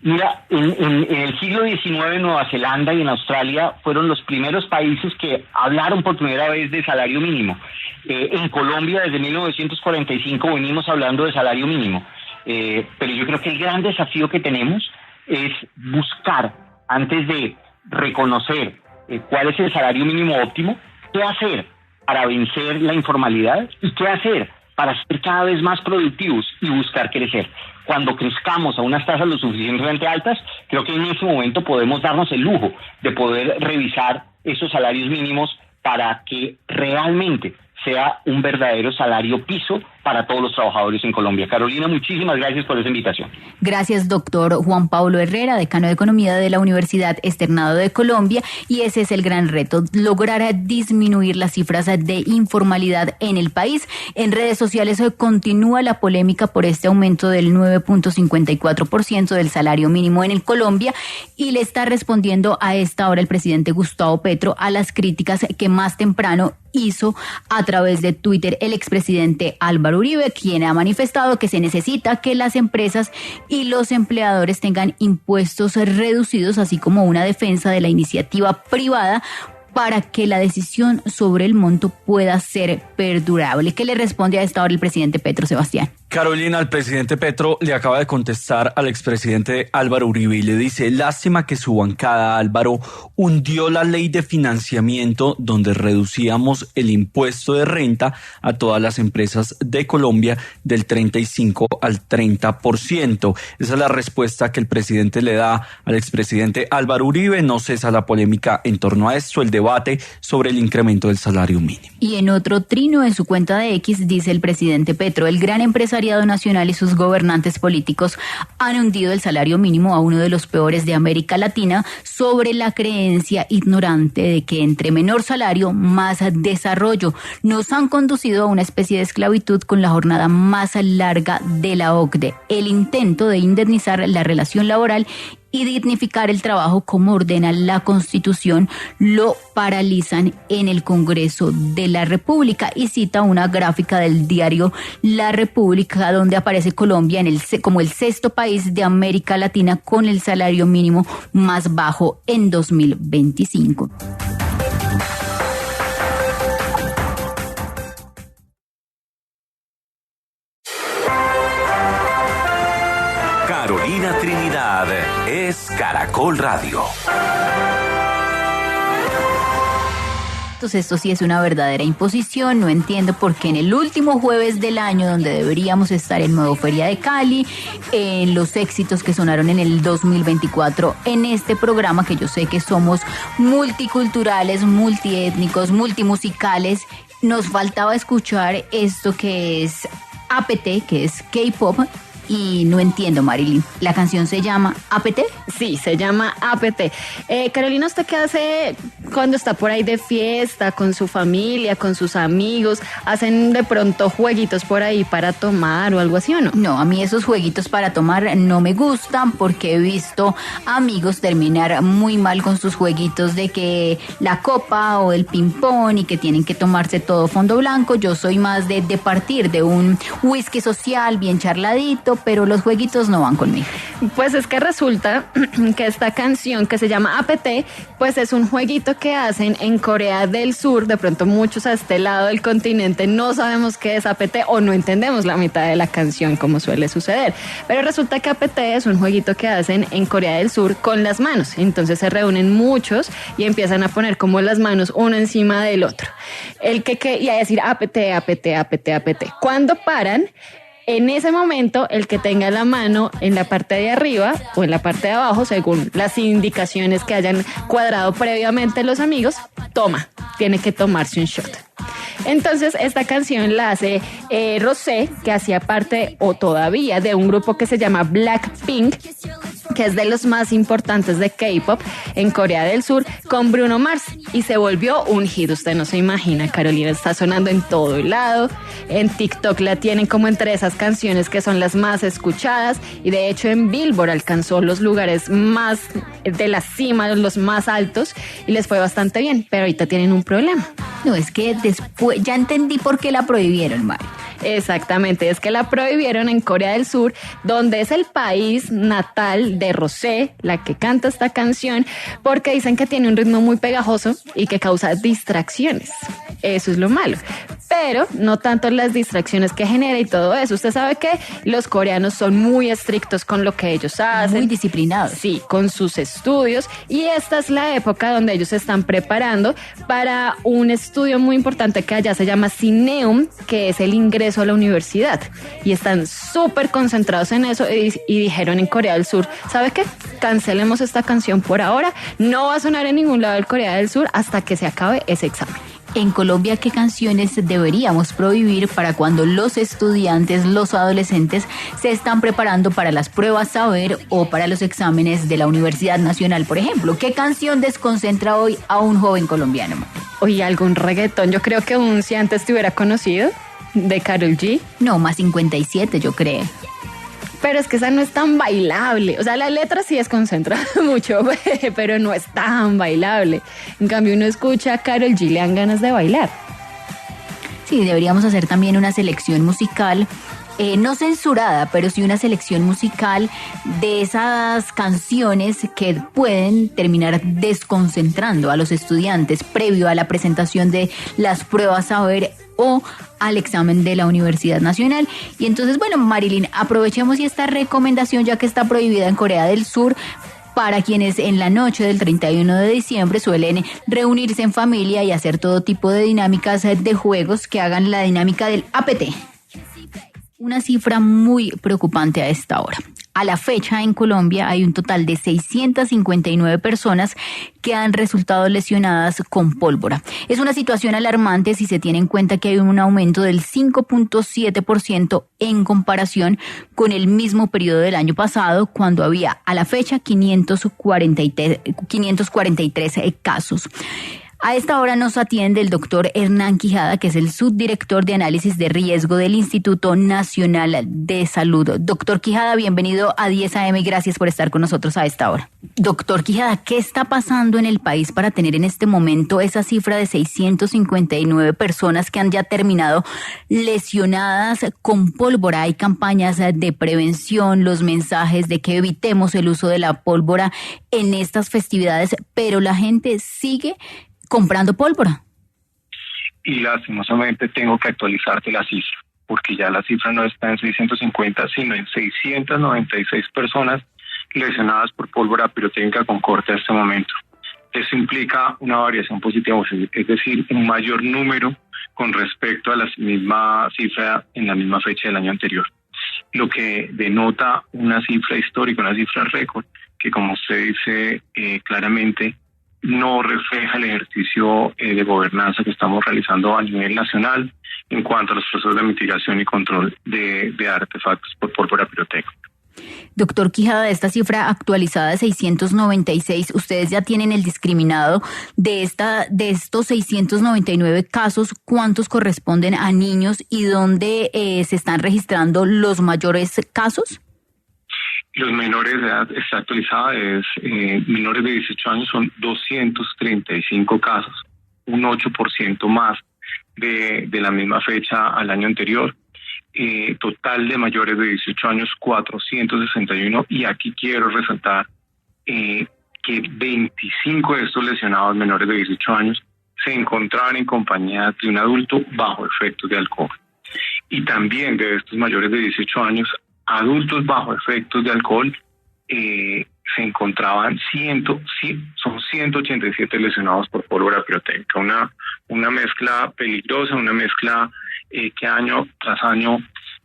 S9: Mira, en el siglo XIX en Nueva Zelanda y en Australia fueron los primeros países que hablaron por primera vez de salario mínimo. En Colombia desde 1945 venimos hablando de salario mínimo. Pero yo creo que el gran desafío que tenemos es buscar, antes de reconocer cuál es el salario mínimo óptimo, qué hacer para vencer la informalidad y qué hacer para ser cada vez más productivos y buscar crecer. Cuando crezcamos a unas tasas lo suficientemente altas, creo que en ese momento podemos darnos el lujo de poder revisar esos salarios mínimos para que realmente sea un verdadero salario piso para todos los trabajadores en Colombia. Carolina, muchísimas gracias por esa invitación.
S2: Gracias, doctor Juan Pablo Herrera, decano de Economía de la Universidad Externado de Colombia, y ese es el gran reto, lograr disminuir las cifras de informalidad en el país. En redes sociales continúa la polémica por este aumento del 9.54% del salario mínimo en Colombia, y le está respondiendo a esta hora el presidente Gustavo Petro a las críticas que más temprano hizo a través de Twitter el expresidente Álvaro Uribe, quien ha manifestado que se necesita que las empresas y los empleadores tengan impuestos reducidos, así como una defensa de la iniciativa privada para que la decisión sobre el monto pueda ser perdurable. ¿Qué le responde a esta hora el presidente Petro, Sebastián?
S10: Carolina, el presidente Petro le acaba de contestar al expresidente Álvaro Uribe y le dice: lástima que su bancada, Álvaro, hundió la ley de financiamiento donde reducíamos el impuesto de renta a todas las empresas de Colombia del 35 al 30%. Esa es la respuesta que el presidente le da al expresidente Álvaro Uribe. No cesa la polémica en torno a esto, el debate sobre el incremento del salario mínimo.
S2: Y en otro trino en su cuenta de X dice el presidente Petro: el gran empresariado nacional y sus gobernantes políticos han hundido el salario mínimo a uno de los peores de América Latina sobre la creencia ignorante de que entre menor salario, más desarrollo. Nos han conducido a una especie de esclavitud con la jornada más larga de la OCDE. El intento de indemnizar la relación laboral y dignificar el trabajo como ordena la Constitución lo paralizan en el Congreso de la República, y cita una gráfica del diario La República donde aparece Colombia como el sexto país de América Latina con el salario mínimo más bajo en 2025.
S1: Carolina Trinidad es Caracol Radio.
S2: Entonces esto sí es una verdadera imposición. No entiendo por qué en el último jueves del año, donde deberíamos estar en modo Feria de Cali, en los éxitos que sonaron en el 2024, en este programa que yo sé que somos multiculturales, multiétnicos, multimusicales, nos faltaba escuchar esto que es APT, que es K-pop. Y no entiendo, Marilyn, ¿la canción se llama APT?
S3: Sí, se llama APT. Carolina, ¿usted qué hace cuando está por ahí de fiesta, con su familia, con sus amigos? ¿Hacen de pronto jueguitos por ahí para tomar o algo así o no?
S2: No, a mí esos jueguitos para tomar no me gustan porque he visto amigos terminar muy mal con sus jueguitos de que la copa o el ping-pong y que tienen que tomarse todo fondo blanco. Yo soy más de partir de un whisky social bien charladito, pero los jueguitos no van conmigo.
S3: Pues es que resulta que esta canción que se llama APT, pues es un jueguito que hacen en Corea del Sur. De pronto muchos a este lado del continente no sabemos qué es APT o no entendemos la mitad de la canción, como suele suceder. Pero resulta que APT es un jueguito que hacen en Corea del Sur con las manos. Entonces se reúnen muchos y empiezan a poner como las manos uno encima del otro. Y a decir APT, APT, APT, APT. Cuando paran, en ese momento, el que tenga la mano en la parte de arriba o en la parte de abajo, según las indicaciones que hayan cuadrado previamente los amigos, tiene que tomarse un shot. Entonces, esta canción la hace Rosé, que hacía parte o todavía de un grupo que se llama Blackpink, que es de los más importantes de K-pop en Corea del Sur, con Bruno Mars, y se volvió un hit. Usted no se imagina, Carolina, está sonando en todo lado. En TikTok la tienen como entre esas canciones que son las más escuchadas, y de hecho en Billboard alcanzó los lugares más de la cima, los más altos, y les fue bastante bien, pero ahorita tienen un problema.
S2: No, es que después ya entendí por qué la prohibieron, Mari.
S3: Exactamente, es que la prohibieron en Corea del Sur, donde es el país natal de Rosé, la que canta esta canción, porque dicen que tiene un ritmo muy pegajoso y que causa distracciones. Eso es lo malo. Pero no tanto las distracciones que genera y todo eso. Usted sabe que los coreanos son muy estrictos con lo que ellos hacen.
S2: Muy disciplinados.
S3: Sí, con sus estudios. Y esta es la época donde ellos se están preparando para un estudio muy importante que allá se llama Cineum, que es el ingreso a la universidad. Y están súper concentrados en eso y dijeron en Corea del Sur, ¿sabe qué? Cancelemos esta canción por ahora. No va a sonar en ningún lado de Corea del Sur hasta que se acabe ese examen.
S2: En Colombia, ¿qué canciones deberíamos prohibir para cuando los estudiantes, los adolescentes se están preparando para las pruebas saber o para los exámenes de la Universidad Nacional, por ejemplo? ¿Qué canción desconcentra hoy a un joven colombiano?
S3: Oye, algún reggaetón, yo creo que un Si Antes Te Hubiera Conocido, de Karol G.
S2: No, más 57, yo creo.
S3: Pero es que esa no es tan bailable. O sea, la letra sí desconcentra mucho, pero no es tan bailable. En cambio, uno escucha a Karol G, le dan ganas de bailar.
S2: Sí, deberíamos hacer también una selección musical, no censurada, pero sí una selección musical de esas canciones que pueden terminar desconcentrando a los estudiantes previo a la presentación de las pruebas saber o al examen de la Universidad Nacional. Y entonces, bueno, Marilyn, aprovechemos esta recomendación ya que está prohibida en Corea del Sur para quienes en la noche del 31 de diciembre suelen reunirse en familia y hacer todo tipo de dinámicas de juegos que hagan la dinámica del APT. Una cifra muy preocupante a esta hora. A la fecha, en Colombia hay un total de 659 personas que han resultado lesionadas con pólvora. Es una situación alarmante si se tiene en cuenta que hay un aumento del 5.7% en comparación con el mismo periodo del año pasado, cuando había a la fecha 543 casos. A esta hora nos atiende el doctor Hernán Quijada, que es el subdirector de análisis de riesgo del Instituto Nacional de Salud. Doctor Quijada, bienvenido a 10 AM y gracias por estar con nosotros a esta hora. Doctor Quijada, ¿qué está pasando en el país para tener en este momento esa cifra de 659 personas que han ya terminado lesionadas con pólvora? Hay campañas de prevención, los mensajes de que evitemos el uso de la pólvora en estas festividades, pero la gente sigue comprando pólvora.
S11: Y lastimosamente tengo que actualizarte la cifra. porque ya la cifra no está en 650, sino en 696 personas lesionadas por pólvora pirotécnica con corte a este momento. Eso implica una variación positiva, es decir, un mayor número con respecto a la misma cifra en la misma fecha del año anterior, lo que denota una cifra histórica, una cifra récord, que como usted dice claramente, no refleja el ejercicio de gobernanza que estamos realizando a nivel nacional en cuanto a los procesos de mitigación y control de artefactos por pólvora pirotécnica.
S2: Doctor Quijada, de esta cifra actualizada de 696, ustedes ya tienen el discriminado de estos 699 casos, ¿cuántos corresponden a niños y dónde se están registrando los mayores casos?
S11: Los menores de edad está actualizada, menores de 18 años son 235 casos, un 8% más de la misma fecha al año anterior. Total de mayores de 18 años 461, y aquí quiero resaltar que 25 de estos lesionados menores de 18 años se encontraban en compañía de un adulto bajo efectos de alcohol. Y también de estos mayores de 18 años, adultos bajo efectos de alcohol, se encontraban 187 lesionados por pólvora pirotécnica. Una mezcla peligrosa, una mezcla que año tras año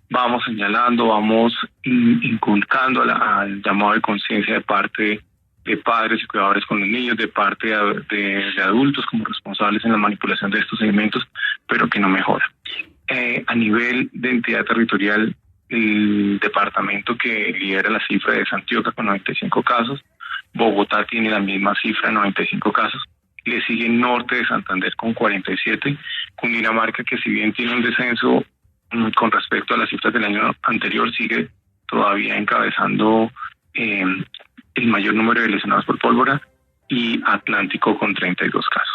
S11: vamos señalando, vamos inculcando al llamado de conciencia de parte de padres y cuidadores con los niños, de parte de adultos como responsables en la manipulación de estos elementos, pero que no mejora. A nivel de entidad territorial, el departamento que lidera la cifra es Antioquia con 95 casos, Bogotá tiene la misma cifra, 95 casos, le sigue Norte de Santander con 47, Cundinamarca, que si bien tiene un descenso con respecto a las cifras del año anterior, sigue todavía encabezando el mayor número de lesionados por pólvora, y Atlántico con 32 casos.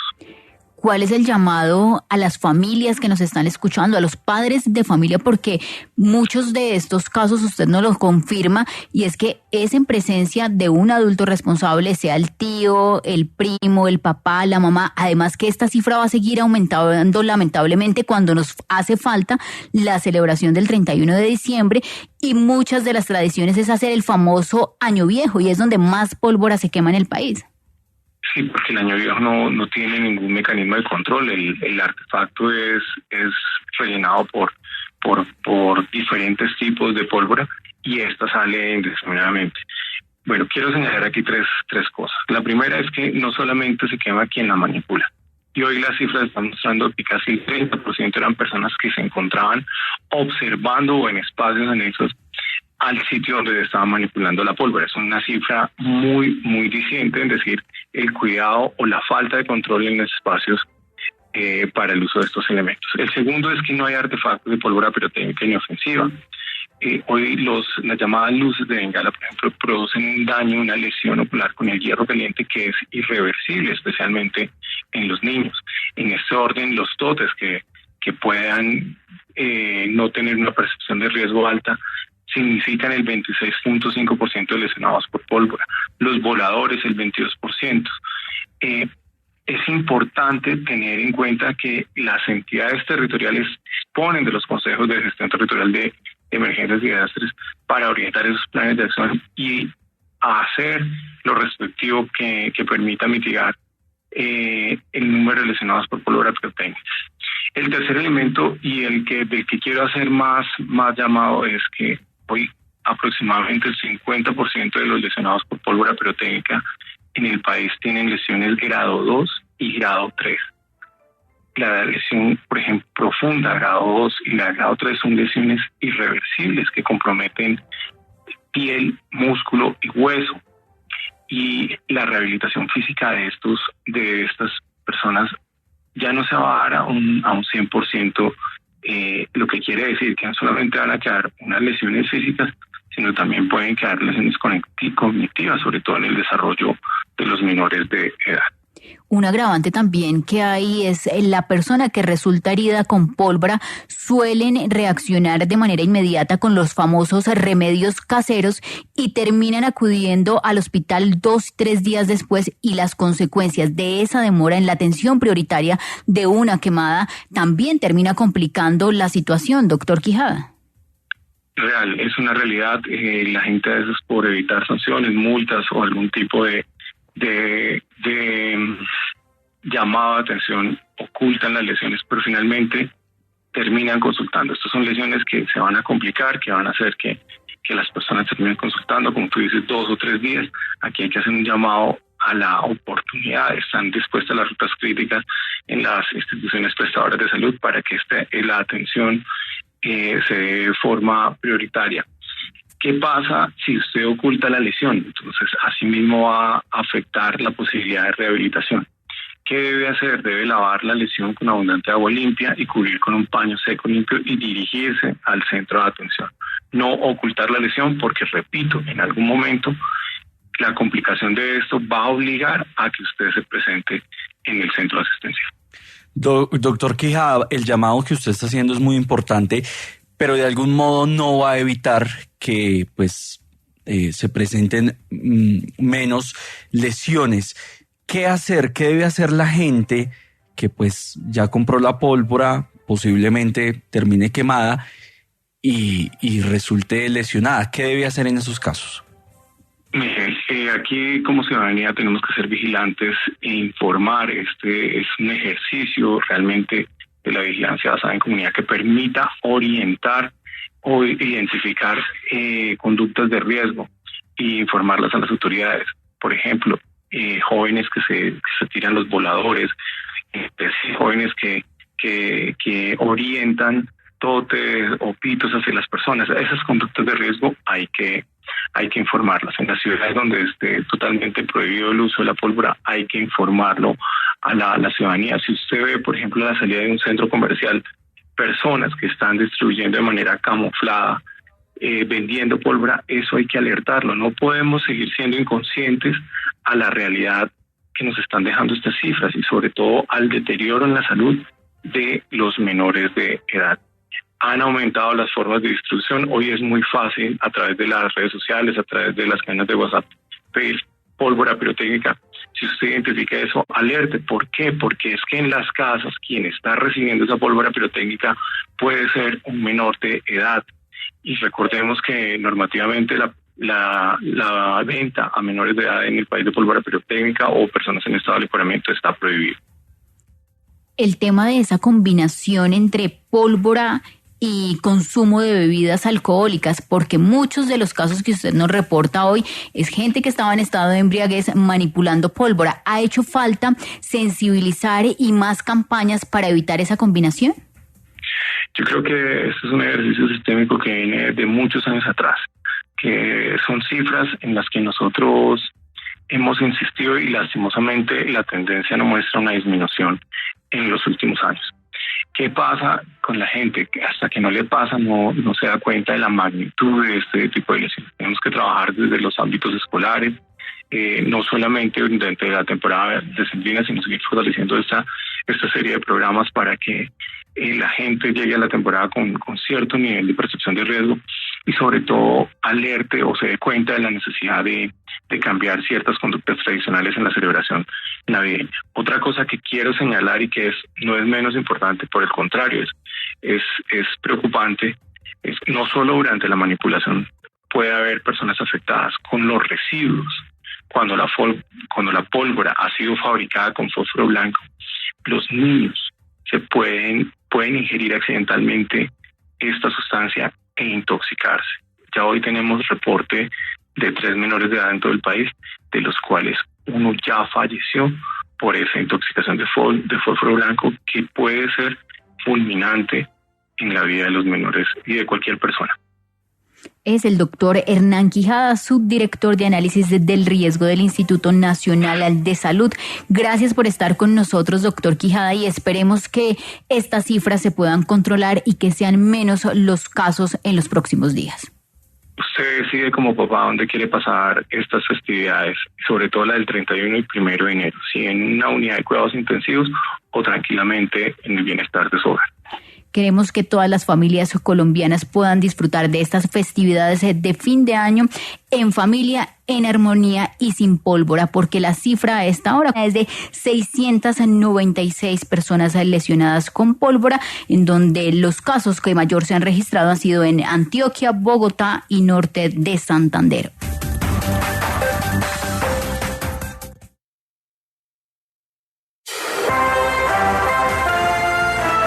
S2: ¿Cuál es el llamado a las familias que nos están escuchando, a los padres de familia? Porque muchos de estos casos usted nos los confirma, y es que es en presencia de un adulto responsable, sea el tío, el primo, el papá, la mamá. Además que esta cifra va a seguir aumentando lamentablemente cuando nos hace falta la celebración del 31 de diciembre, y muchas de las tradiciones es hacer el famoso Año Viejo, y es donde más pólvora se quema en el país.
S11: Sí, porque el año viejo no tiene ningún mecanismo de control. El artefacto es rellenado por diferentes tipos de pólvora, y esta sale indiscriminadamente. Bueno, quiero señalar aquí tres cosas. La primera es que no solamente se quema quien la manipula, y hoy las cifras están mostrando que casi el 30% eran personas que se encontraban observando o en espacios anexos al sitio donde se estaba manipulando la pólvora. Es una cifra muy, muy diciente, en decir, el cuidado o la falta de control en los espacios para el uso de estos elementos. El segundo es que no hay artefactos de pólvora pirotécnica ni ofensiva. Hoy las llamadas luces de bengala, por ejemplo, producen un daño, una lesión ocular con el hierro caliente que es irreversible, especialmente en los niños. En este orden, los totes que puedan no tener una percepción de riesgo alta significan el 26.5% de lesionados por pólvora. Los voladores, el 22%. Es importante tener en cuenta que las entidades territoriales disponen de los consejos de gestión territorial de emergencias y desastres para orientar esos planes de acción y hacer lo respectivo que permita mitigar el número de lesionados por pólvora pirotécnica. El tercer elemento, y del que quiero hacer más llamado, es que hoy aproximadamente el 50% de los lesionados por pólvora pirotécnica en el país tienen lesiones grado 2 y grado 3. La lesión, por ejemplo, profunda, grado 2 y la grado 3 son lesiones irreversibles que comprometen piel, músculo y hueso. Y la rehabilitación física de estas personas ya no se va a dar a un 100%, lo que quiere decir que no solamente van a quedar unas lesiones físicas, sino también pueden quedar lesiones cognitivas, sobre todo en el desarrollo de los menores de edad.
S2: Un agravante también que hay es la persona que resulta herida con pólvora suelen reaccionar de manera inmediata con los famosos remedios caseros y terminan acudiendo al hospital 2-3 días después, y las consecuencias de esa demora en la atención prioritaria de una quemada también termina complicando la situación, doctor Quijada.
S11: Real, es una realidad. La gente a veces, por evitar sanciones, multas o algún tipo de llamado de atención, ocultan las lesiones, pero finalmente terminan consultando. Estas son lesiones que se van a complicar, que van a hacer que las personas terminen consultando, como tú dices, 2 o 3 días. Aquí hay que hacer un llamado a la oportunidad. Están dispuestas las rutas críticas en las instituciones prestadoras de salud para que la atención se dé de forma prioritaria. ¿Qué pasa si usted oculta la lesión? Entonces, asimismo va a afectar la posibilidad de rehabilitación. ¿Qué debe hacer? Debe lavar la lesión con abundante agua limpia y cubrir con un paño seco limpio y dirigirse al centro de atención. No ocultar la lesión porque, repito, en algún momento la complicación de esto va a obligar a que usted se presente en el centro de asistencia.
S10: Doctor Quijada, el llamado que usted está haciendo es muy importante, pero de algún modo no va a evitar que se presenten menos lesiones. ¿Qué hacer? ¿Qué debe hacer la gente que ya compró la pólvora, posiblemente termine quemada y resulte lesionada? ¿Qué debe hacer en esos casos?
S11: Miguel, aquí como ciudadanía tenemos que ser vigilantes e informar. Este es un ejercicio realmente de la vigilancia basada en comunidad que permita orientar o identificar conductas de riesgo e informarlas a las autoridades. Por ejemplo, jóvenes que se tiran los voladores, jóvenes que orientan totes o pitos hacia las personas. Esas conductas de riesgo hay que informarlas. En las ciudades donde esté totalmente prohibido el uso de la pólvora, hay que informarlo a la ciudadanía. Si usted ve, por ejemplo, a la salida de un centro comercial, personas que están distribuyendo de manera camuflada, vendiendo pólvora, eso hay que alertarlo. No podemos seguir siendo inconscientes a la realidad que nos están dejando estas cifras y sobre todo al deterioro en la salud de los menores de edad. Han aumentado las formas de distribución. Hoy es muy fácil a través de las redes sociales, a través de las cadenas de WhatsApp, pedir pólvora pirotécnica. Si usted identifica eso, alerte. ¿Por qué? Porque es que en las casas quien está recibiendo esa pólvora pirotécnica puede ser un menor de edad. Y recordemos que normativamente la venta a menores de edad en el país de pólvora pirotécnica o personas en estado de licuamiento está prohibido.
S2: El tema de esa combinación entre pólvora y consumo de bebidas alcohólicas, porque muchos de los casos que usted nos reporta hoy es gente que estaba en estado de embriaguez manipulando pólvora. ¿Ha hecho falta sensibilizar y más campañas para evitar esa combinación?
S11: Yo creo que este es un ejercicio sistémico que viene de muchos años atrás, que son cifras en las que nosotros hemos insistido y lastimosamente la tendencia no muestra una disminución en los últimos años. ¿Qué pasa con la gente? Que hasta que no le pasa no se da cuenta de la magnitud de este tipo de lesiones. Tenemos que trabajar desde los ámbitos escolares, no solamente durante la temporada decembrina, sino seguir fortaleciendo esta serie de programas para que la gente llegue a la temporada con cierto nivel de percepción de riesgo y sobre todo alerte o se dé cuenta de la necesidad de cambiar ciertas conductas tradicionales en la celebración navideña. Otra cosa que quiero señalar y que no es menos importante, por el contrario, es preocupante, es no solo durante la manipulación puede haber personas afectadas con los residuos. Cuando la pólvora ha sido fabricada con fósforo blanco, los niños pueden ingerir accidentalmente esta sustancia e intoxicarse. Ya hoy tenemos reporte de 3 menores de edad en todo el país, de los cuales uno ya falleció por esa intoxicación de fósforo blanco que puede ser fulminante en la vida de los menores y de cualquier persona.
S2: Es el doctor Hernán Quijada, subdirector de análisis del riesgo del Instituto Nacional de Salud. Gracias por estar con nosotros, doctor Quijada, y esperemos que estas cifras se puedan controlar y que sean menos los casos en los próximos días.
S11: usted decide como papá dónde quiere pasar estas festividades, sobre todo la del 31 y 1 de enero, si en una unidad de cuidados intensivos o tranquilamente en el bienestar de su hogar.
S2: Queremos que todas las familias colombianas puedan disfrutar de estas festividades de fin de año en familia, en armonía y sin pólvora, porque la cifra a esta hora es de 696 personas lesionadas con pólvora, en donde los casos que mayor se han registrado han sido en Antioquia, Bogotá y norte de Santander.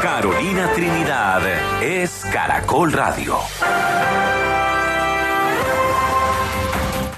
S1: Carolina Trinidad es Caracol Radio.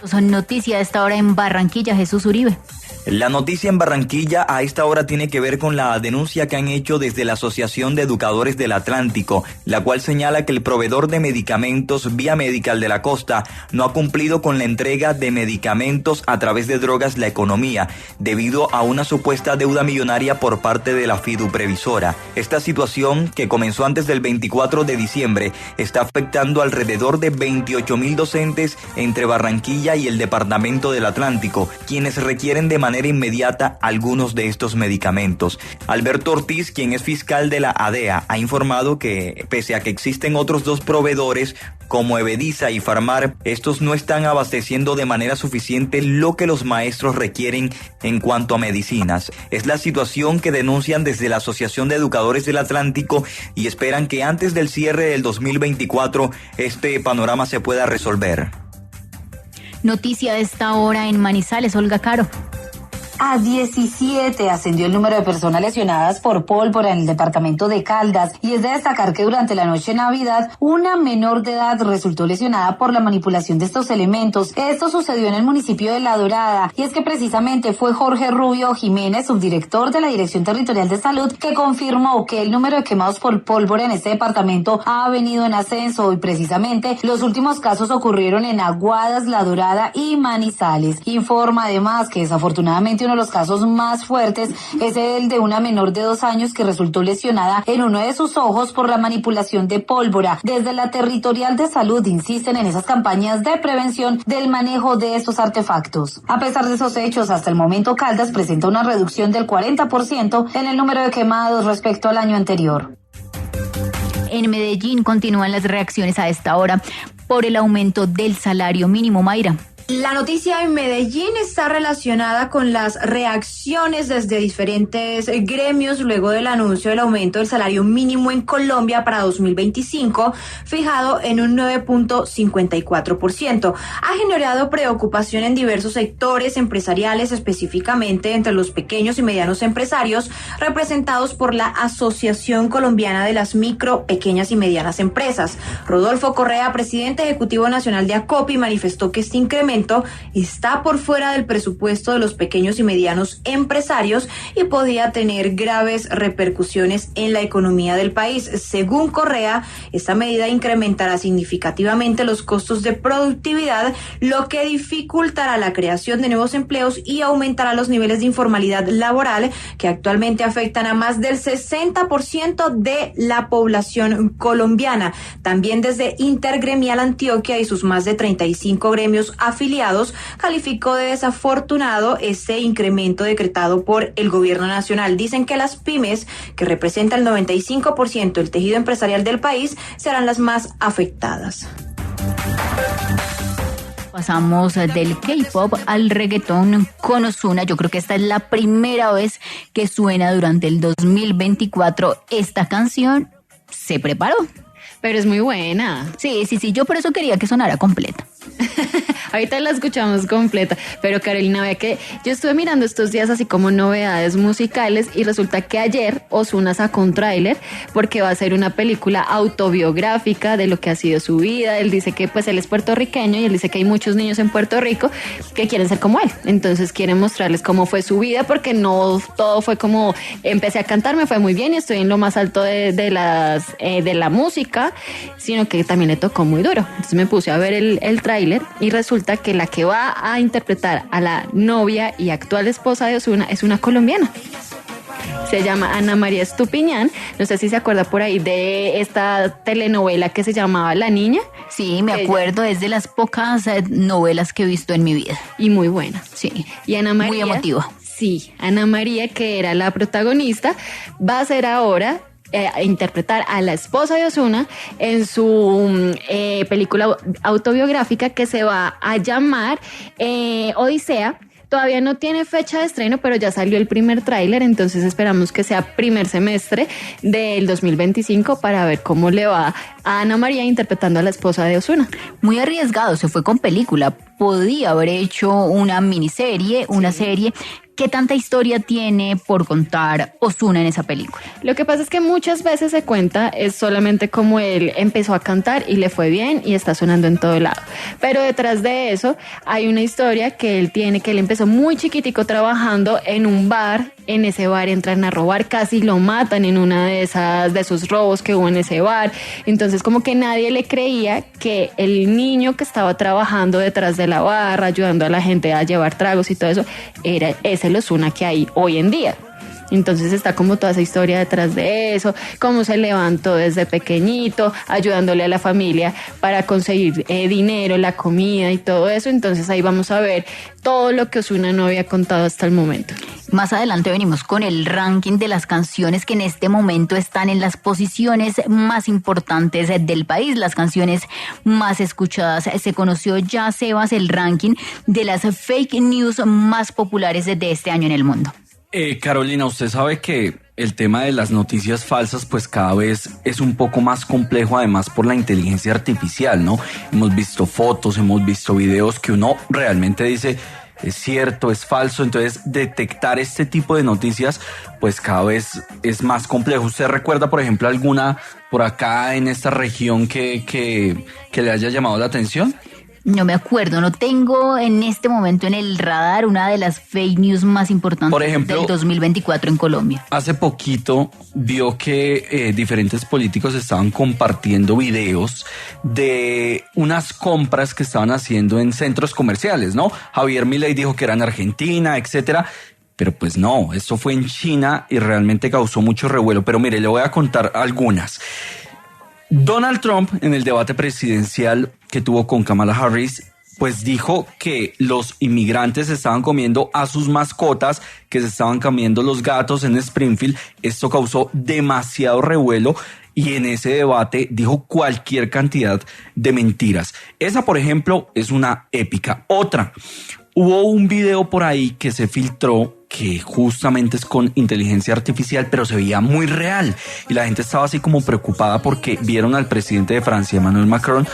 S2: Son noticias a esta hora en Barranquilla, Jesús Uribe.
S12: La noticia en Barranquilla a esta hora tiene que ver con la denuncia que han hecho desde la Asociación de Educadores del Atlántico, la cual señala que el proveedor de medicamentos Vía Medical de la Costa no ha cumplido con la entrega de medicamentos a través de Drogas La Economía, debido a una supuesta deuda millonaria por parte de la FIDU Previsora. Esta situación, que comenzó antes del 24 de diciembre, está afectando alrededor de 28.000 docentes entre Barranquilla y el Departamento del Atlántico, quienes requieren de manera inmediata algunos de estos medicamentos. Alberto Ortiz, quien es fiscal de la ADEA, ha informado que pese a que existen otros 2 proveedores como Evediza y Farmar, estos no están abasteciendo de manera suficiente lo que los maestros requieren en cuanto a medicinas. Es la situación que denuncian desde la Asociación de Educadores del Atlántico y esperan que antes del cierre del 2024 este panorama se pueda resolver.
S2: Noticia de esta hora en Manizales, Olga Caro.
S6: A 17 ascendió el número de personas lesionadas por pólvora en el departamento de Caldas, y es de destacar que durante la noche de Navidad una menor de edad resultó lesionada por la manipulación de estos elementos. Esto sucedió en el municipio de La Dorada, y es que precisamente fue Jorge Rubio Jiménez, subdirector de la Dirección Territorial de Salud, que confirmó que el número de quemados por pólvora en este departamento ha venido en ascenso, y precisamente los últimos casos ocurrieron en Aguadas, La Dorada y Manizales. Informa además que desafortunadamente uno de los casos más fuertes es el de una menor de 2 años que resultó lesionada en uno de sus ojos por la manipulación de pólvora. Desde la Territorial de Salud insisten en esas campañas de prevención del manejo de estos artefactos. A pesar de esos hechos, hasta el momento Caldas presenta una reducción del 40% en el número de quemados respecto al año anterior.
S2: En Medellín continúan las reacciones a esta hora por el aumento del salario mínimo, Mayra.
S4: La noticia en Medellín está relacionada con las reacciones desde diferentes gremios luego del anuncio del aumento del salario mínimo en Colombia para 2025, fijado en un 9.54%. Ha generado preocupación en diversos sectores empresariales, específicamente entre los pequeños y medianos empresarios, representados por la Asociación Colombiana de las Micro, Pequeñas y Medianas Empresas. Rodolfo Correa, presidente ejecutivo nacional de ACOPI, manifestó que este incremento está por fuera del presupuesto de los pequeños y medianos empresarios y podría tener graves repercusiones en la economía del país. Según Correa, esta medida incrementará significativamente los costos de productividad, lo que dificultará la creación de nuevos empleos y aumentará los niveles de informalidad laboral que actualmente afectan a más del 60% de la población colombiana. También desde Intergremial Antioquia y sus más de 35 gremios afiliados calificó de desafortunado ese incremento decretado por el gobierno nacional. Dicen que las pymes, que representan el 95% del tejido empresarial del país, serán las más afectadas.
S2: Pasamos del K-pop al reggaetón con Ozuna. Yo creo que esta es la primera vez que suena durante el 2024. Esta canción se preparó.
S3: Pero es muy buena.
S2: Sí, yo por eso quería que sonara completa.
S3: Ahorita la escuchamos completa, pero Carolina, vea que yo estuve mirando estos días así como novedades musicales y resulta que ayer Ozuna sacó un tráiler porque va a ser una película autobiográfica de lo que ha sido su vida. Él dice que pues él es puertorriqueño y él dice que hay muchos niños en Puerto Rico que quieren ser como él, entonces quieren mostrarles cómo fue su vida, porque no todo fue como empecé a cantar, me fue muy bien y estoy en lo más alto de la música, sino que también le tocó muy duro. Entonces me puse a ver el tráiler y resulta que la que va a interpretar a la novia y actual esposa de Ozuna es una colombiana. se llama Ana María Estupiñán. No sé si se acuerda por ahí de esta telenovela que se llamaba La Niña.
S2: Sí, me acuerdo, es de las pocas novelas que he visto en mi vida.
S3: Y muy buena.
S2: Sí,
S3: y Ana María,
S2: muy emotiva.
S3: Sí, Ana María, que era la protagonista, va a ser ahora interpretar a la esposa de Ozuna en su película autobiográfica que se va a llamar Odisea. Todavía no tiene fecha de estreno, pero ya salió el primer tráiler, entonces esperamos que sea primer semestre del 2025 para ver cómo le va a Ana María interpretando a la esposa de Ozuna.
S2: Muy arriesgado, se fue con película. Podía haber hecho una miniserie, una serie. ¿Qué tanta historia tiene por contar Ozuna en esa película?
S3: Lo que pasa es que muchas veces se cuenta es solamente como él empezó a cantar y le fue bien y está sonando en todo lado. Pero detrás de eso hay una historia que él tiene, que él empezó muy chiquitico trabajando en un bar. En ese bar entran a robar, casi lo matan en una de esos robos que hubo en ese bar. Entonces como que nadie le creía que el niño que estaba trabajando detrás de la barra, ayudando a la gente a llevar tragos y todo eso, era ese el Ozuna que hay hoy en día. Entonces está como toda esa historia detrás de eso, cómo se levantó desde pequeñito, ayudándole a la familia para conseguir dinero, la comida y todo eso. Entonces ahí vamos a ver todo lo que Ozuna no había contado hasta el momento.
S2: Más adelante venimos con el ranking de las canciones que en este momento están en las posiciones más importantes del país, las canciones más escuchadas. Se conoció ya, Sebas, el ranking de las fake news más populares de este año en el mundo.
S10: Carolina, usted sabe que el tema de las noticias falsas pues cada vez es un poco más complejo, además por la inteligencia artificial, ¿no? Hemos visto fotos, hemos visto videos que uno realmente dice es cierto, es falso, entonces detectar este tipo de noticias pues cada vez es más complejo. ¿Usted recuerda, por ejemplo, alguna por acá en esta región que le haya llamado la atención?
S2: No me acuerdo, no tengo en este momento en el radar una de las fake news más importantes, por ejemplo, del 2024 en Colombia.
S10: Hace poquito vio que diferentes políticos estaban compartiendo videos de unas compras que estaban haciendo en centros comerciales, ¿no? Javier Milei dijo que era en Argentina, etcétera. Pero pues no, esto fue en China y realmente causó mucho revuelo. Pero mire, le voy a contar algunas. Donald Trump, en el debate presidencial que tuvo con Kamala Harris, pues dijo que los inmigrantes estaban comiendo a sus mascotas, que se estaban comiendo los gatos en Springfield. Esto causó demasiado revuelo y en ese debate dijo cualquier cantidad de mentiras. Esa, por ejemplo, es una épica. Otra, hubo un video por ahí que se filtró que justamente es con inteligencia artificial, pero se veía muy real y la gente estaba así como preocupada porque vieron al presidente de Francia, Emmanuel Macron,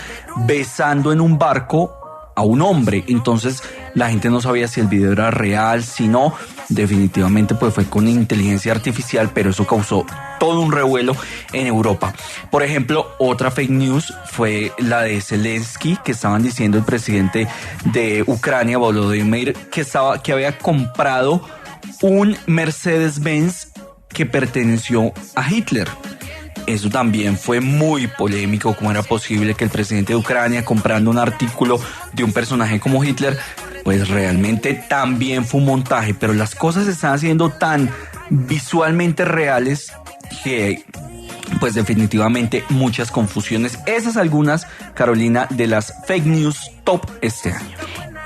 S10: besando en un barco a un hombre. Entonces la gente no sabía si el video era real, si no. Definitivamente pues fue con inteligencia artificial, pero eso causó todo un revuelo en Europa. Por ejemplo, otra fake news fue la de Zelensky, que estaban diciendo el presidente de Ucrania, Volodymyr, que había comprado un Mercedes-Benz que perteneció a Hitler. Eso también fue muy polémico. ¿Cómo era posible que el presidente de Ucrania comprando un artículo de un personaje como Hitler? Pues realmente también fue un montaje, pero las cosas se están haciendo tan visualmente reales que pues definitivamente muchas confusiones. Esas algunas, Carolina, de las fake news top este año.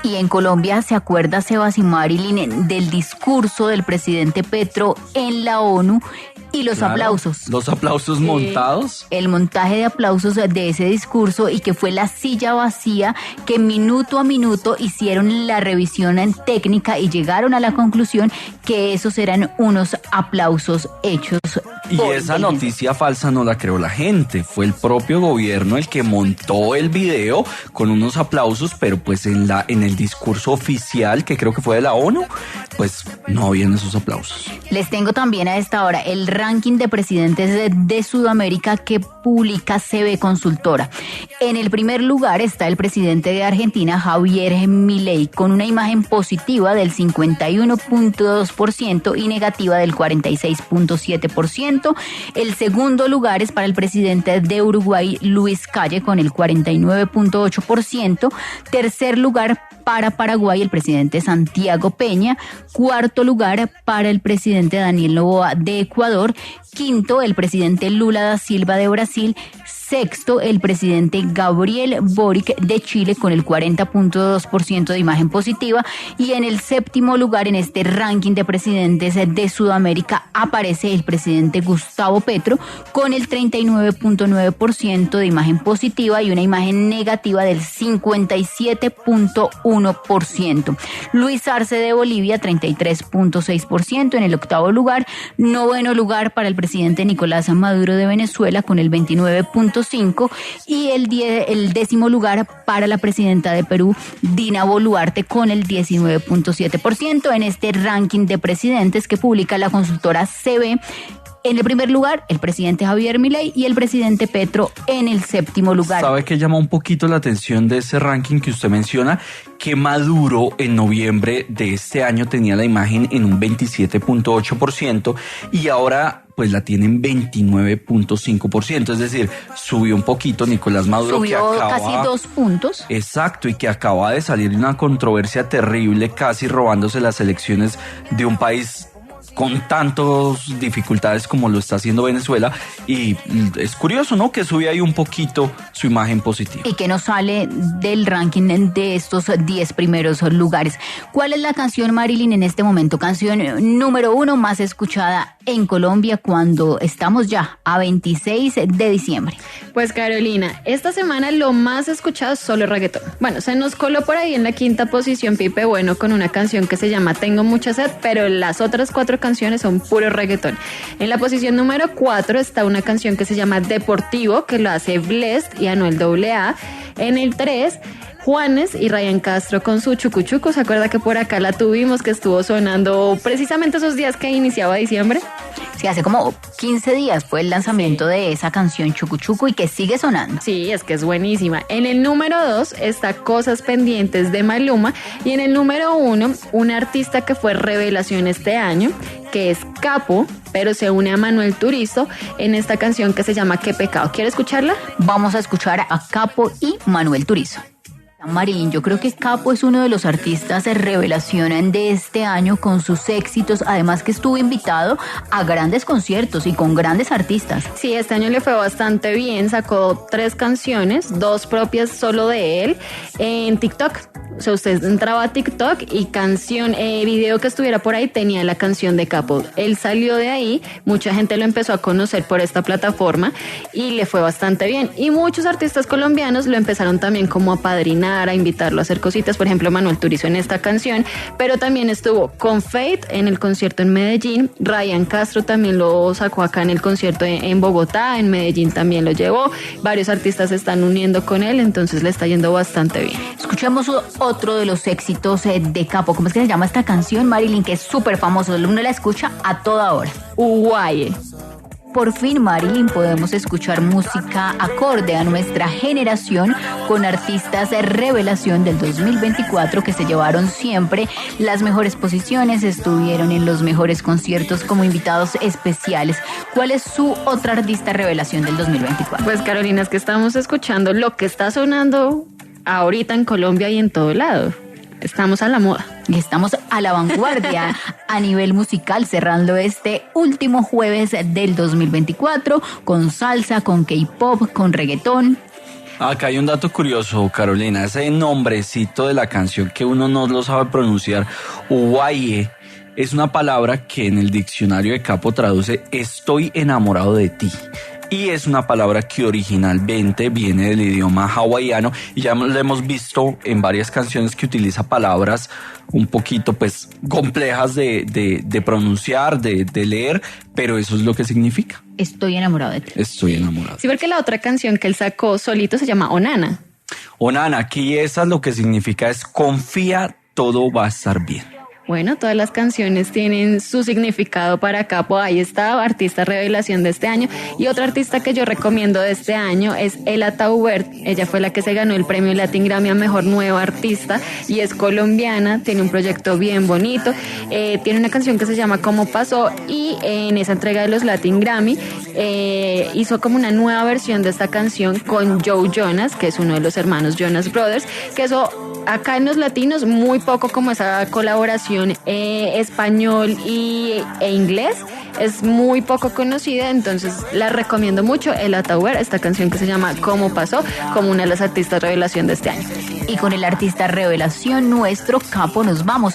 S2: Y en Colombia, ¿se acuerda, Sebas y Marilyn, del discurso del presidente Petro en la ONU y los aplausos?
S10: Los aplausos montados.
S2: El montaje de aplausos de ese discurso y que fue la silla vacía que minuto a minuto hicieron la revisión técnica y llegaron a la conclusión que esos eran unos aplausos hechos.
S10: Y esa noticia falsa no la creó la gente, fue el propio gobierno el que montó el video con unos aplausos, pero pues en el discurso oficial, que creo que fue de la ONU, pues no habían esos aplausos.
S2: Les tengo también a esta hora el ranking de presidentes de Sudamérica que publica CB Consultora. En el primer lugar está el presidente de Argentina, Javier Milei, con una imagen positiva del 51.2% y negativa del 46.7%. El segundo lugar es para el presidente de Uruguay, Luis Calle, con el 49.8%. Tercer lugar para Paraguay el presidente Santiago Peña, cuarto lugar para el presidente Daniel Noboa de Ecuador, quinto el presidente Lula da Silva de Brasil, sexto el presidente Gabriel Boric de Chile con el 40.2% de imagen positiva, y en el séptimo lugar en este ranking de presidentes de Sudamérica aparece el presidente Gustavo Petro con el 39.9% de imagen positiva y una imagen negativa del 57.1%. Luis Arce de Bolivia 33.6% en el octavo lugar, noveno lugar para el presidente Nicolás Maduro de Venezuela con el 29.5% y el décimo lugar para la presidenta de Perú, Dina Boluarte, con el 19.7%. En este ranking de presidentes que publica la consultora CB, en el primer lugar, el presidente Javier Milei y el presidente Petro en el séptimo lugar.
S10: ¿Sabe qué llama un poquito la atención de ese ranking que usted menciona? Que Maduro en noviembre de este año tenía la imagen en un 27.8% y ahora pues la tiene en 29.5%, es decir, subió un poquito Nicolás Maduro.
S2: Subió casi 2 puntos.
S10: Exacto, y que acaba de salir de una controversia terrible, casi robándose las elecciones de un país con tantas dificultades como lo está haciendo Venezuela, y es curioso, ¿no?, que sube ahí un poquito su imagen positiva.
S2: Y que no sale del ranking de estos 10 primeros lugares. ¿Cuál es la canción, Marilyn, en este momento? Canción número 1 más escuchada en Colombia cuando estamos ya a 26 de diciembre.
S3: Pues Carolina, esta semana lo más escuchado es solo reggaetón. Bueno, se nos coló por ahí en la quinta posición Pipe Bueno con una canción que se llama Tengo Mucha Sed, pero las otras 4 canciones son puro reggaetón. En la posición número 4 está una canción que se llama Deportivo, que lo hace Blessd y Anuel AA. En el 3, Juanes y Ryan Castro con su Chucu Chucu. ¿Se acuerda que por acá la tuvimos, que estuvo sonando precisamente esos días que iniciaba diciembre?
S2: Sí, hace como 15 días fue el lanzamiento de esa canción Chucu Chucu y que sigue sonando.
S3: Sí, es que es buenísima. En el número 2 está Cosas Pendientes de Maluma, y en el número 1 un artista que fue revelación este año, que es Capo, pero se une a Manuel Turizo en esta canción que se llama Qué Pecado. ¿Quiere escucharla?
S2: Vamos a escuchar a Capo y Manuel Turizo. Marín, yo creo que Capo es uno de los artistas de revelación de este año con sus éxitos, además que estuvo invitado a grandes conciertos y con grandes artistas.
S3: Sí, este año le fue bastante bien, sacó 3 canciones, 2 propias solo de él en TikTok. O sea, usted entraba a TikTok y video que estuviera por ahí tenía la canción de Capo. Él salió de ahí, mucha gente lo empezó a conocer por esta plataforma y le fue bastante bien. Y muchos artistas colombianos lo empezaron también como a padrinar, a invitarlo a hacer cositas, por ejemplo Manuel Turizo en esta canción, pero también estuvo con Fate en el concierto en Medellín. Ryan Castro también lo sacó acá en el concierto en Bogotá, en Medellín también lo llevó. Varios artistas se están uniendo con él, entonces le está yendo bastante bien.
S2: Escuchemos otro de los éxitos de Capo. ¿Cómo es que se llama esta canción, Marilyn? Que es súper famoso, uno la escucha a toda hora.
S3: Uguaye.
S2: Por fin, Marilyn, podemos escuchar música acorde a nuestra generación con artistas de revelación del 2024 que se llevaron siempre las mejores posiciones, estuvieron en los mejores conciertos como invitados especiales. ¿Cuál es su otra artista revelación del 2024?
S3: Pues Carolina, es que estamos escuchando lo que está sonando ahorita en Colombia y en todo lado. Estamos a la moda.
S2: Y estamos a la vanguardia a nivel musical, cerrando este último jueves del 2024 con salsa, con K-pop, con reggaetón.
S10: Acá hay un dato curioso, Carolina. Ese nombrecito de la canción que uno no lo sabe pronunciar, Uguaye, es una palabra que en el diccionario de Capo traduce estoy enamorado de ti. Y es una palabra que originalmente viene del idioma hawaiano y ya lo hemos visto en varias canciones que utiliza palabras un poquito pues complejas de pronunciar, de leer, pero eso es lo que significa.
S2: Estoy enamorado de ti.
S10: Estoy enamorado.
S3: Sí, porque la otra canción que él sacó solito se llama Onana.
S10: Onana, aquí esa lo que significa es confía, todo va a estar bien.
S3: Bueno, todas las canciones tienen su significado para Capo. Ahí está, artista revelación de este año. Y otra artista que yo recomiendo de este año es Ela Taubert. Ella fue la que se ganó el premio Latin Grammy a Mejor Nueva Artista y es colombiana. Tiene un proyecto bien bonito. Tiene una canción que se llama ¿Cómo pasó? Y en esa entrega de los Latin Grammy hizo como una nueva versión de esta canción con Joe Jonas, que es uno de los hermanos Jonas Brothers, que eso acá en los latinos muy poco, como esa colaboración español e inglés es muy poco conocida, entonces la recomiendo mucho, Ela Taubert, esta canción que se llama ¿Cómo pasó?, como una de las artistas revelación de este año.
S2: Y con el artista revelación nuestro Capo nos vamos.